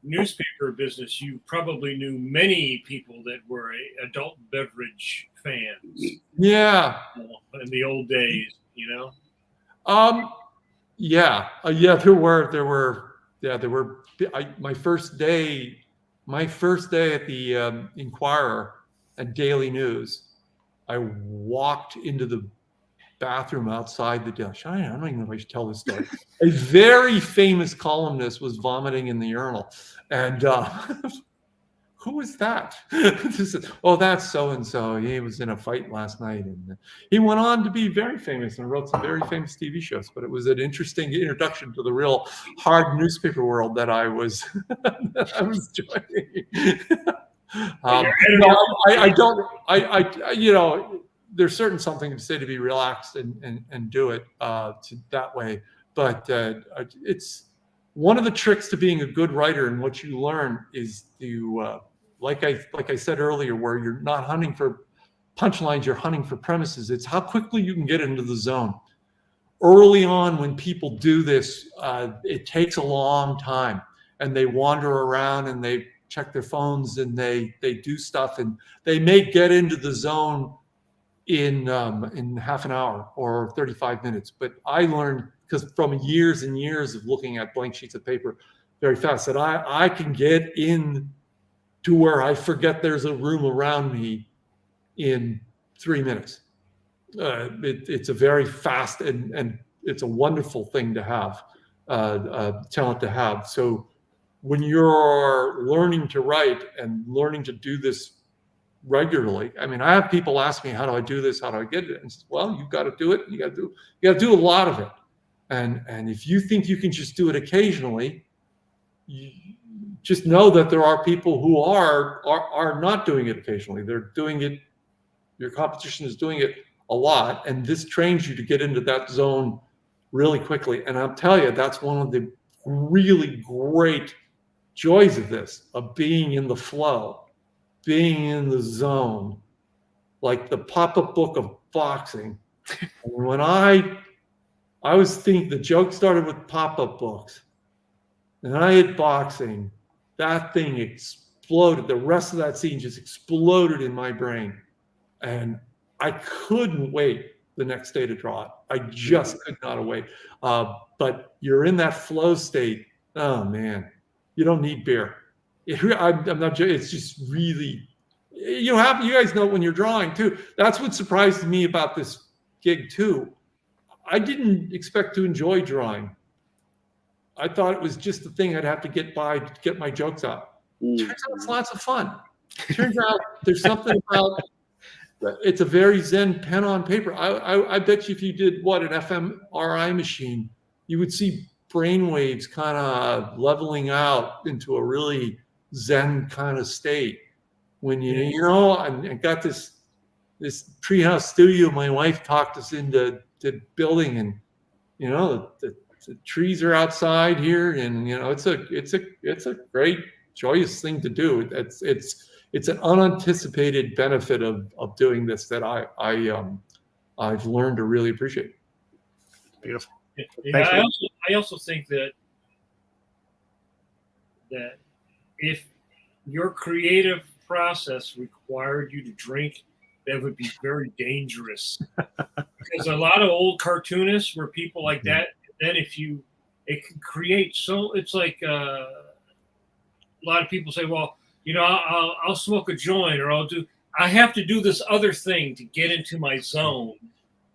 newspaper business, you probably knew many people that were adult beverage fans. Yeah. In the old days, there were. My first day at the Inquirer and Daily News, I walked into the bathroom outside the desk. I don't even know if I should tell this story. A very famous columnist was vomiting in the urinal, and who is that? That's so and so. He was in a fight last night, and he went on to be very famous and wrote some very famous TV shows. But it was an interesting introduction to the real hard newspaper world that I was joining. There's certain something to say to be relaxed and do it that way. But it's one of the tricks to being a good writer, and what you learn is to, like I said earlier, where you're not hunting for punchlines, you're hunting for premises. It's how quickly you can get into the zone. Early on, when people do this, it takes a long time, and they wander around and they check their phones and they do stuff, and they may get into the zone in half an hour or 35 minutes. But I learned, because from years and years of looking at blank sheets of paper very fast, that I can get in to where I forget there's a room around me in 3 minutes. It's a very fast and it's a wonderful thing to have, talent to have. So when you're learning to write and learning to do this regularly, I mean, I have people ask me, how do I do this? How do I get it? And well, you've got to do it. You got to do a lot of it. And if you think you can just do it occasionally, you just know that there are people who are not doing it occasionally. They're doing it. Your competition is doing it a lot, and this trains you to get into that zone really quickly. And I'll tell you, that's one of the really great joys of this, of being in the flow, being in the zone, like the pop-up book of boxing. And when I was thinking, the joke started with pop-up books, and I hit boxing, that thing exploded. The rest of that scene just exploded in my brain, and I couldn't wait. the next day to draw it. I just could not wait. But you're in that flow state. Oh man, you don't need beer. I'm not joking. It's just really, you guys know when you're drawing too. That's what surprised me about this gig too. I didn't expect to enjoy drawing. I thought it was just the thing I'd have to get by to get my jokes out. Turns out it's lots of fun. Turns out there's something about it's a very zen pen on paper. I bet you if you did an fMRI machine, you would see brain waves kind of leveling out into a really zen kind of state. When I got this treehouse studio my wife talked us into building, and the trees are outside here, and it's a great joyous thing to do. It's an unanticipated benefit of doing this that I've learned to really appreciate. Beautiful. Yeah, I also think that if your creative process required you to drink, that would be very dangerous. Because a lot of old cartoonists were people like that. Then it can create it's like a lot of people say, well, I'll smoke a joint, or I have to do this other thing to get into my zone.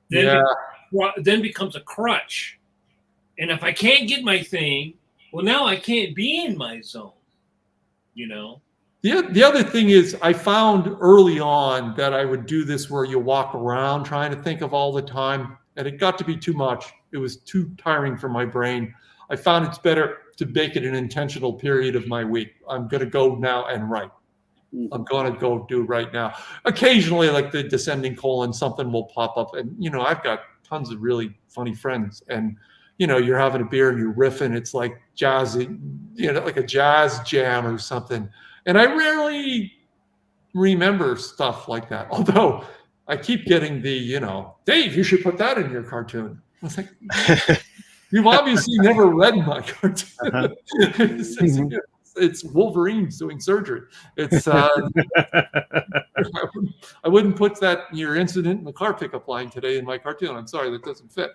Then becomes a crutch. And if I can't get my thing, well, now I can't be in my zone, The other thing is I found early on that I would do this where you walk around trying to think of all the time, and it got to be too much. It was too tiring for my brain. I found it's better to make it an intentional period of my week. I'm going to go now and write. I'm going to go do right now. Occasionally, like the descending colon, something will pop up. And, I've got tons of really funny friends. And, you're having a beer and you're riffing. It's like jazzy, like a jazz jam or something. And I rarely remember stuff like that. Although I keep getting the, Dave, you should put that in your cartoon. I was like, you've obviously never read my cartoon. It's Wolverine's doing surgery. It's I wouldn't put that your incident in the car pickup line today in my cartoon. I'm sorry, that doesn't fit.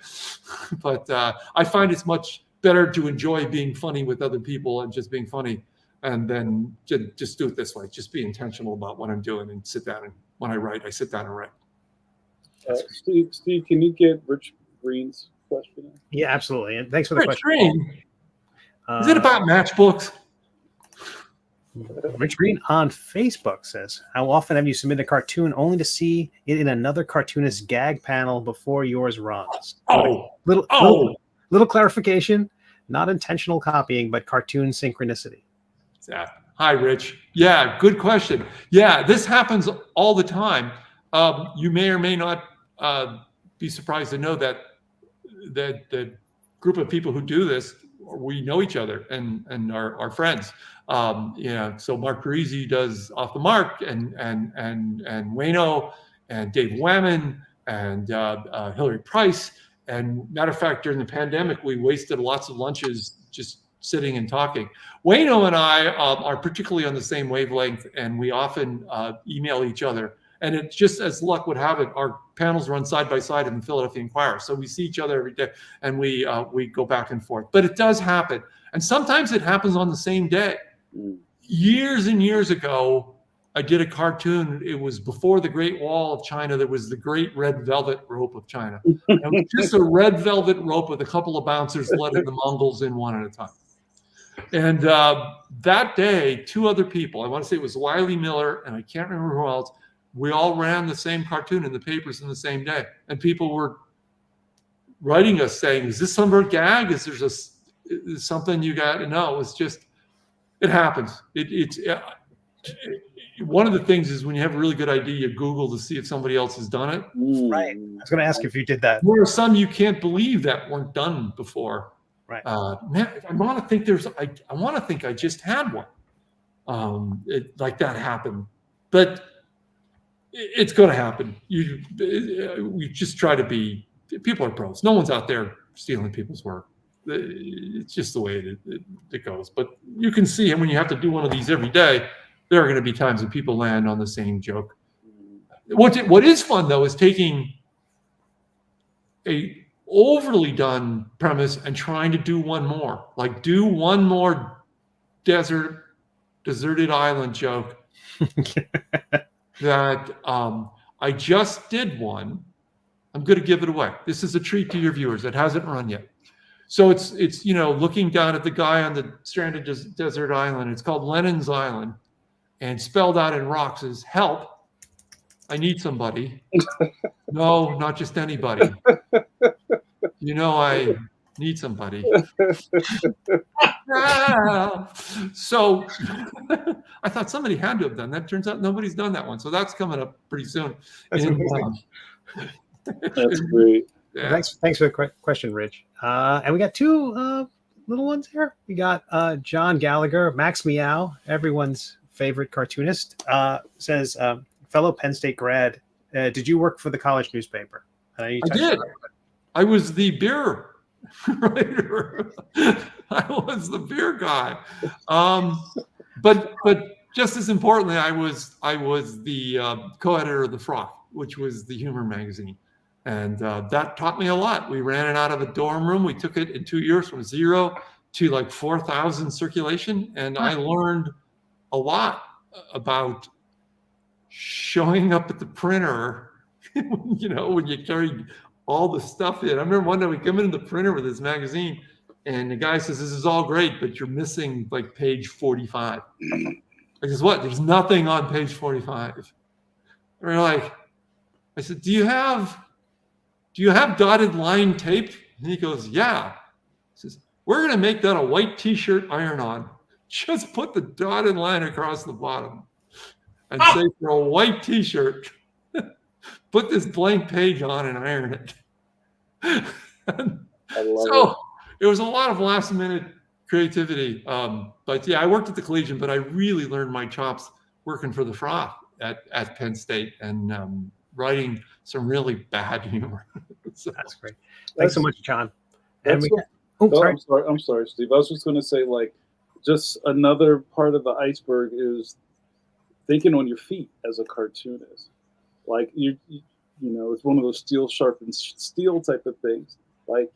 But I find it's much better to enjoy being funny with other people and just being funny, and then just do it this way. Just be intentional about what I'm doing and sit down. And when I write, I sit down and write. Steve, can you get Rich Green's question? Yeah, absolutely. And thanks for the Rich question. Green. Is it about matchbooks? Rich Green on Facebook says, how often have you submitted a cartoon only to see it in another cartoonist's gag panel before yours runs? Little clarification, not intentional copying, but cartoon synchronicity. Yeah. Hi, Rich. Yeah, good question. Yeah, this happens all the time. You may or may not be surprised to know that the group of people who do this, we know each other and are friends. So Mark Parisi does Off the Mark, and Wayno and Dave Whammon and Hillary Price. And matter of fact, during the pandemic, we wasted lots of lunches just sitting and talking. Wayno and I are particularly on the same wavelength, and we often email each other. And it just, as luck would have it, our panels run side by side in the Philadelphia Inquirer. So we see each other every day, and we go back and forth. But it does happen. And sometimes it happens on the same day. Years and years ago, I did a cartoon. It was before the Great Wall of China. There was the Great Red Velvet Rope of China. It was just a red velvet rope with a couple of bouncers letting the Mongols in one at a time. And that day, two other people, I want to say it was Wiley Miller, and I can't remember who else, we all ran the same cartoon in the papers in the same day. And people were writing us saying, is this some gag? Is there something you got? No, it was just, it happens. It's one of the things is when you have a really good idea, you Google to see if somebody else has done it. Right. I was going to ask if you did that. There are some you can't believe that weren't done before. Right. Man, I want to think I just had one like that happen, but it's going to happen. We just try to be. People are pros. No one's out there stealing people's work. It's just the way it goes. But you can see when you have to do one of these every day, there are going to be times when people land on the same joke. What is fun though is taking a overly done premise and trying to do one more, like do one more deserted island joke that I just did one. I'm going to give it away. This is a treat to your viewers. It hasn't run yet. So it's looking down at the guy on the stranded desert island. It's called Lennon's Island, and spelled out in rocks is help. I need somebody. No, not just anybody. I need somebody. So I thought somebody had to have done that. Turns out nobody's done that one. So that's coming up pretty soon. That's great. Yeah. Thanks for the question, Rich. And we got two little ones here. We got John Gallagher, Max Meow, everyone's favorite cartoonist, says, fellow Penn State grad, did you work for the college newspaper? I did. I was the beer writer. I was the beer guy. But just as importantly, I was the co-editor of The Froth, which was the humor magazine. And that taught me a lot. We ran it out of a dorm room. We took it in 2 years from 0 to like 4,000 circulation. And I learned a lot about showing up at the printer, when you carry all the stuff in. I remember one day we come into the printer with this magazine and the guy says, this is all great, but you're missing like page 45. I says, what? There's nothing on page 45. And we're like, I said, do you have dotted line tape? And he goes, yeah. He says, we're going to make that a white t-shirt iron-on. Just put the dotted line across the bottom and say for a white t-shirt, put this blank page on and iron it. So it was a lot of last minute creativity. But yeah, I worked at the Collegian, but I really learned my chops working for The Froth at Penn State and writing some really bad humor. So, that's great. Thanks so much, John. And I'm sorry, Steve. I was just going to say, like, just another part of the iceberg is thinking on your feet as a cartoonist. Like it's one of those steel sharpens steel type of things. Like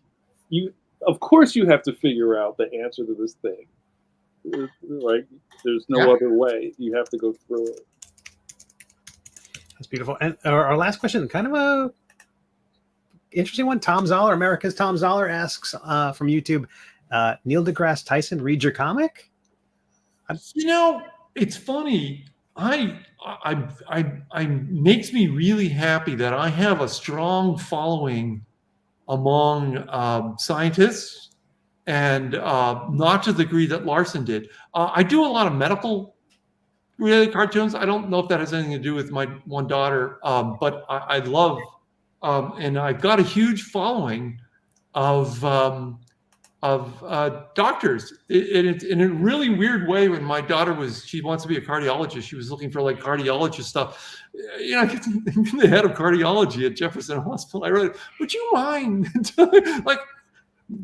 of course you have to figure out the answer to this thing. Like there's no other way. You have to go through it. That's beautiful. And our last question, kind of a interesting one. Tom Zoller, America's Tom Zoller asks from YouTube, Neil deGrasse Tyson, read your comic? It's funny. I makes me really happy that I have a strong following among scientists, and not to the degree that Larson did. I do a lot of medical related cartoons. I don't know if that has anything to do with my one daughter, but I love, and I've got a huge following of doctors. It's in a really weird way. When my daughter she wants to be a cardiologist, she was looking for like cardiologist stuff. The head of cardiology at Jefferson Hospital, I wrote, would you mind? Like,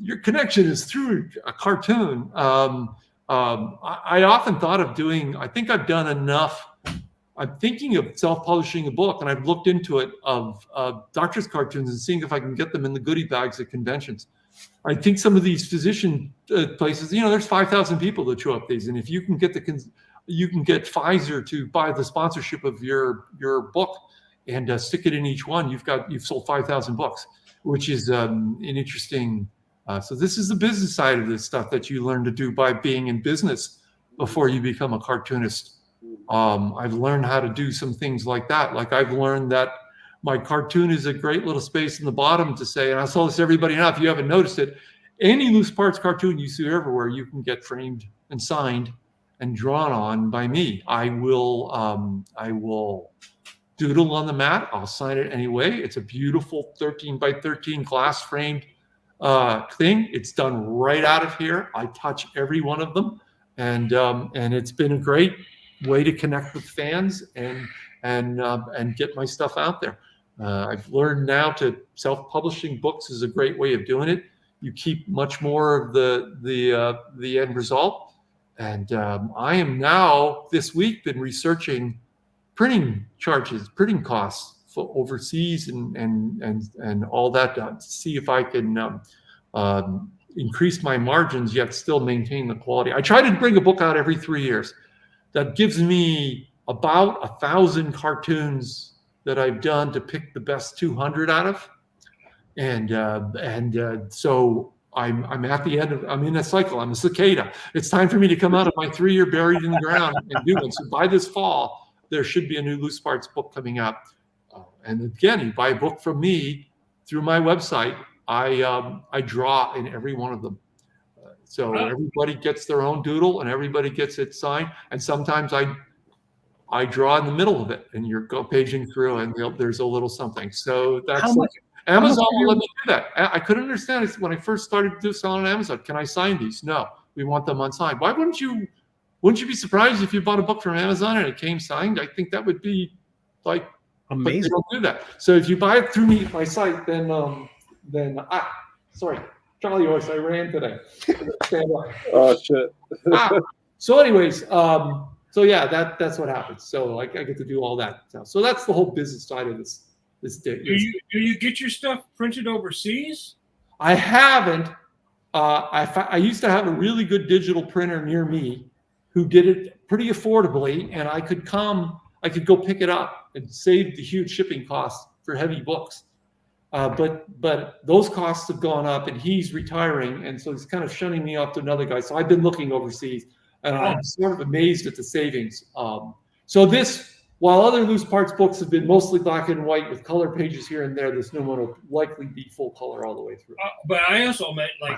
your connection is through a cartoon. I often thought of doing, I think I've done enough. I'm thinking of self-publishing a book, and I've looked into it of doctors' cartoons and seeing if I can get them in the goodie bags at conventions. I think some of these physician places, there's 5,000 people that show up these, and if you can get you can get Pfizer to buy the sponsorship of your book and stick it in each one, you've sold 5,000 books, which is an interesting. So this is the business side of this stuff that you learn to do by being in business before you become a cartoonist. I've learned how to do some things like that. Like I've learned that my cartoon is a great little space in the bottom to say, and I tell this to everybody now, if you haven't noticed it, any loose parts cartoon you see everywhere, you can get framed and signed and drawn on by me. I will doodle on the mat. I'll sign it anyway. It's a beautiful 13 by 13 glass framed thing. It's done right out of here. I touch every one of them, and it's been a great way to connect with fans and get my stuff out there. I've learned now to self-publishing books is a great way of doing it. You keep much more of the end result. And I am now this week been researching printing charges, printing costs overseas and all that done to see if I can increase my margins yet still maintain the quality. I try to bring a book out every 3 years. That gives me about 1,000 cartoons that I've done to pick the best 200 out of, and so I'm at the end of, I'm in a cycle. I'm a cicada. It's time for me to come out of my 3-year buried in the ground and do one. So by this fall, there should be a new Loose Parts book coming out. And again, you buy a book from me through my website. I draw in every one of them. So everybody gets their own doodle and everybody gets it signed. And sometimes I draw in the middle of it and you're paging through and there's a little something. So that's Amazon will let me do that. I couldn't understand it when I first started selling on Amazon. Can I sign these? No, we want them unsigned. Why wouldn't you be surprised if you bought a book from Amazon and it came signed? I think that would be like amazing. They don't do that. So if you buy it through my site, then sorry, Charlie Horse, I ran today. Stand up. Oh shit. So anyways, so yeah, that's what happens. So I get to do all that. So that's the whole business side of this day. Do you get your stuff printed overseas? I haven't. I used to have a really good digital printer near me who did it pretty affordably, and I could go pick it up and save the huge shipping costs for heavy books. But those costs have gone up, and he's retiring, and so he's kind of shunning me off to another guy. So I've been looking overseas, and I'm sort of amazed at the savings. So this, while other Loose Parts books have been mostly black and white with color pages here and there, this new one will likely be full color all the way through. But I also meant, like,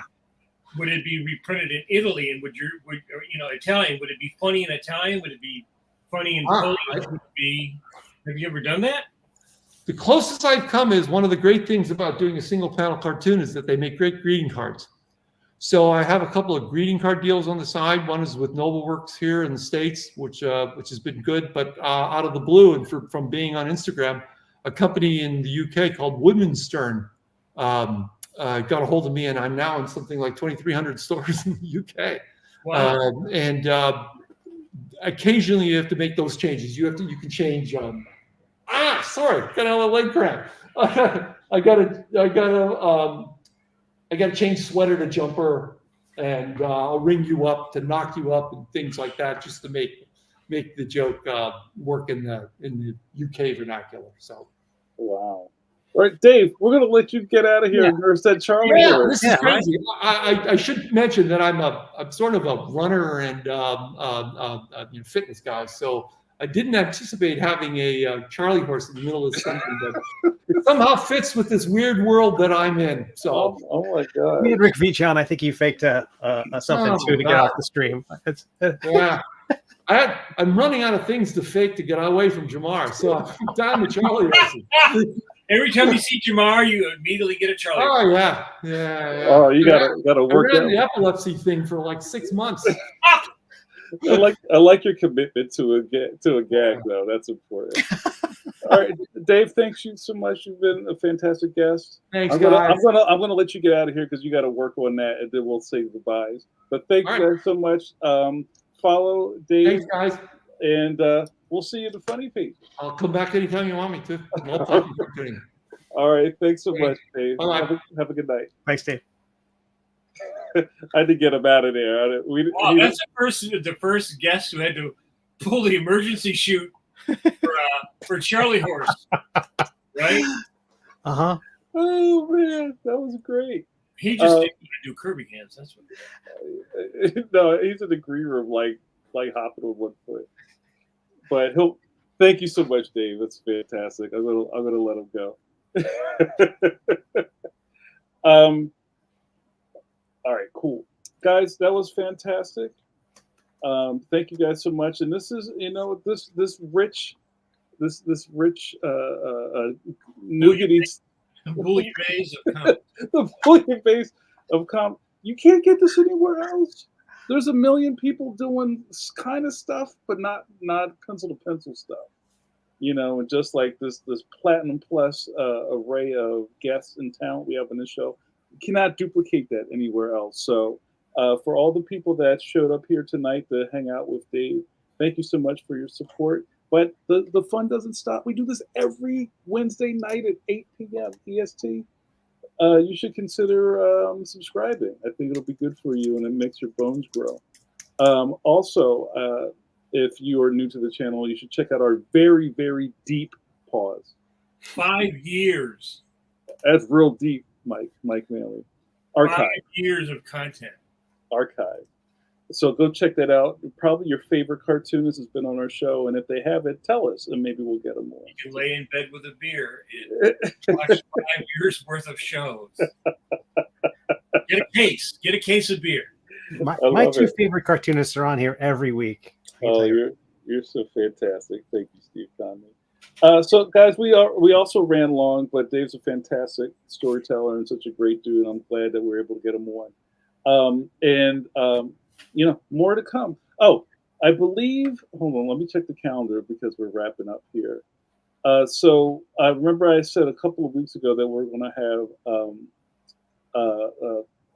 would it be reprinted in Italy, and would Italian? Would it be funny in Italian? Would it be funny in Polish? Would it be? Have you ever done that? The closest I've come is one of the great things about doing a single panel cartoon is that they make great greeting cards. So I have a couple of greeting card deals on the side. One is with Nobleworks here in the States, which has been good. But out of the blue, and from being on Instagram, a company in the UK called Woodmanstern got a hold of me, and I'm now in something like 2,300 stores in the UK. Wow. And occasionally you have to make those changes. You can change. Sorry, got a leg cramp. I gotta change sweater to jumper, and I'll ring you up to knock you up and things like that, just to make the joke work in the UK vernacular. So, wow. All right, Dave, we're gonna let you get out of here. Or said Charlie. Yeah, this is crazy. I should mention that I'm sort of a runner and fitness guy. So I didn't anticipate having a Charlie horse in the middle of something, but it somehow fits with this weird world that I'm in. So, oh my god, me and Rick Veach on. I think he faked something too to get off the stream. Yeah, I'm running out of things to fake to get away from Jamar, so I'm down to Charlie horse. Every time you see Jamar, you immediately get a Charlie. Oh yeah. Oh, you gotta work I ran the epilepsy thing for like 6 months. I like your commitment to a gag though. That's important. All right, Dave, thanks you so much. You've been a fantastic guest. Thanks, I'm gonna let you get out of here because you got to work on that, and then we'll say goodbyes. But thank you guys so much. Follow Dave. Thanks, guys. And we'll see you at the funny page. I'll come back anytime you want me to. All right, thanks so much, Dave. Bye. Have a good night. Thanks, Dave. I had to get him out of there. That's the first guest who had to pull the emergency chute for Charlie horse, right? Uh-huh. Oh man, that was great. He just didn't want to do Kirby hands. That's what. No, he's in the green room, like hopping on one foot. But thank you so much, Dave. That's fantastic. I'm gonna let him go. All right, cool, guys. That was fantastic. Thank you guys so much. And this is, this rich nougaty bouillabaisse of comedy. The bouillabaisse of comedy. You can't get this anywhere else. There's a million people doing kind of stuff, but not pencil to pencil stuff. And just like this platinum plus array of guests and talent we have on this show, you cannot duplicate that anywhere else. So for all the people that showed up here tonight to hang out with Dave, thank you so much for your support. But the fun doesn't stop. We do this every Wednesday night at 8 p.m. EST. You should consider subscribing. I think it'll be good for you, and it makes your bones grow. Also, if you are new to the channel, you should check out our very, very deep pause. 5 years. That's real deep, Mike Manley. Archive. 5 years of content. Archive. So go check that out. Probably your favorite cartoonist has been on our show, and if they haven't, tell us, and maybe we'll get them more. You can lay in bed with a beer and watch 5 years worth of shows. Get a case of beer. My two favorite cartoonists are on here every week. Oh, you're so fantastic. Thank you, Steve Conley. So, guys, we also ran long, but Dave's a fantastic storyteller and such a great dude. I'm glad that we were able to get him on. More to come. Oh, I believe. Hold on, let me check the calendar because we're wrapping up here. So I remember I said a couple of weeks ago that we're going to have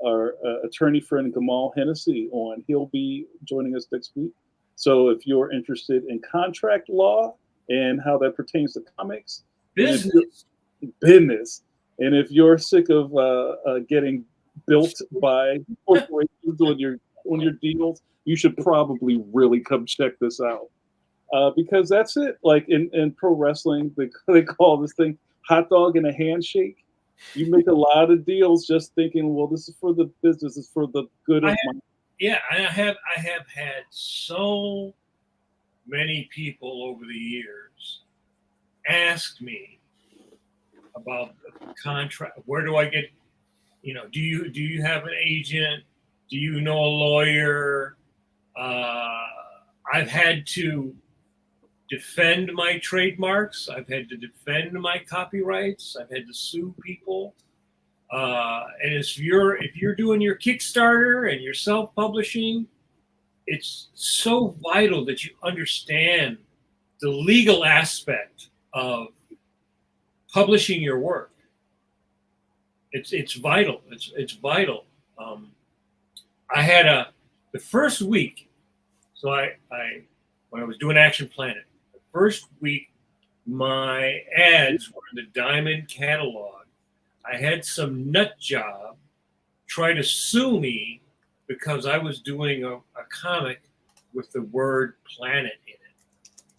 our attorney friend Gamal Hennessy on. He'll be joining us next week. So if you're interested in contract law and how that pertains to comics, business, and if you're sick of getting built by corporations on your deals, you should probably really come check this out. Because that's it. Like in pro wrestling, they call this thing hot dog and a handshake. You make a lot of deals just thinking, well, this is for the business, it's for the good of my. Yeah, I have had so many people over the years ask me about the contract. Where do I get? Do you have an agent? Do you know a lawyer? I've had to defend my trademarks. I've had to defend my copyrights. I've had to sue people. And if you're doing your Kickstarter and you're self-publishing, it's so vital that you understand the legal aspect of publishing your work. It's vital. It's vital. I had the first week. So when I was doing Action Planet, the first week my ads were in the Diamond catalog. I had some nut job try to sue me because I was doing a comic with the word planet in it.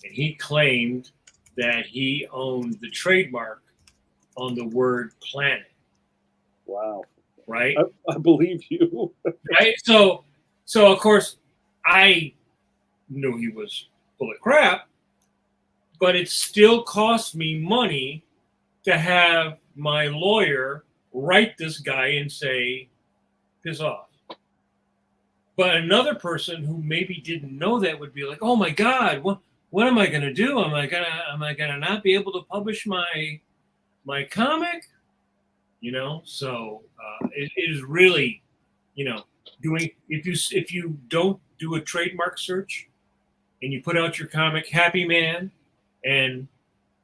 And he claimed that he owned the trademark on the word planet. Wow. Right? I believe you. Right? So of course, I knew he was full of crap, but it still cost me money to have my lawyer write this guy and say, piss off. But another person who maybe didn't know that would be like, oh my God, what am I gonna do? Am I gonna not be able to publish my comic? So it is really, doing if you don't do a trademark search and you put out your comic Happy Man, and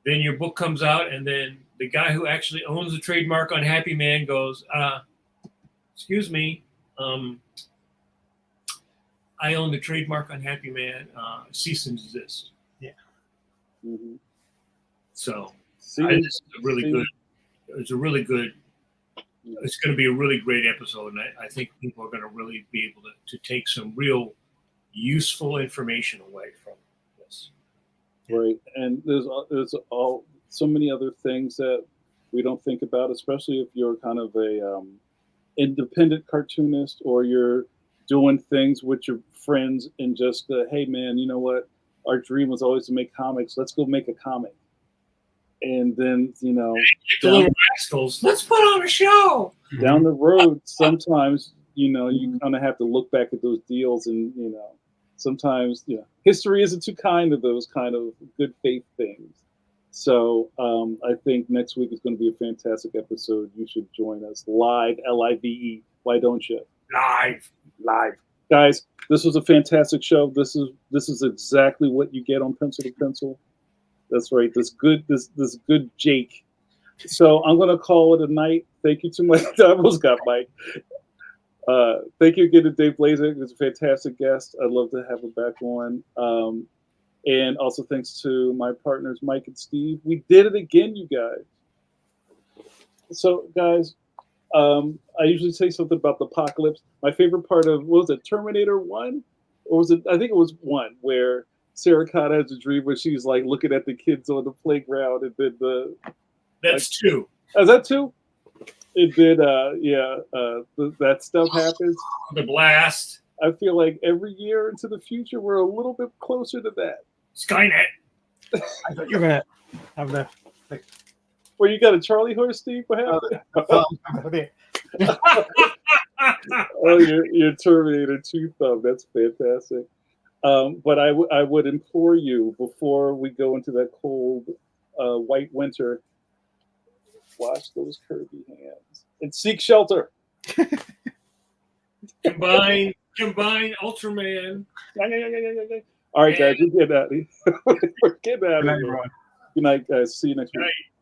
then your book comes out, and then the guy who actually owns the trademark on Happy Man goes, excuse me, I own the trademark on Happy Man, cease and desist. Yeah. Mm-hmm. So it's going to be a really great episode, and I think people are going to really be able to take some real useful information away from this. Right, and there's so many other things that we don't think about, especially if you're kind of a independent cartoonist, or you're doing things with your friends and just hey man, you know what, our dream was always to make comics, let's go make a comic. And then the little rascals, let's put on a show. Down the road, sometimes you kind of have to look back at those deals, and sometimes history isn't too kind to those kind of good faith things. So I think next week is going to be a fantastic episode. You should join us live, LIVE. Why don't you? Live, guys. This was a fantastic show. This is exactly what you get on Pencil to Pencil. That's right. This good Jake. So I'm going to call it a night. Thank you to my. I almost got Mike. Thank you again to Dave Blazek. He's a fantastic guest. I'd love to have him back on. And also thanks to my partners, Mike and Steve. We did it again, you guys. So, guys, I usually say something about the apocalypse. My favorite part of, what was it, Terminator 1? Or was it, I think it was 1, where Sarah Connor has a dream where she's like looking at the kids on the playground and then the... That's like, 2. Is that 2? It did, that stuff happens. The blast. I feel like every year into the future, we're a little bit closer to that. Skynet. I thought you were going to have the... Well, you got a Charlie horse, Steve? What happened? Oh, your Terminator 2 thumb. That's fantastic. But I would implore you, before we go into that cold white winter, wash those curvy hands and seek shelter. Combine Ultraman. All right, guys, we're getting out of here. We're getting out of here. Good night, guys. See you next week. Right.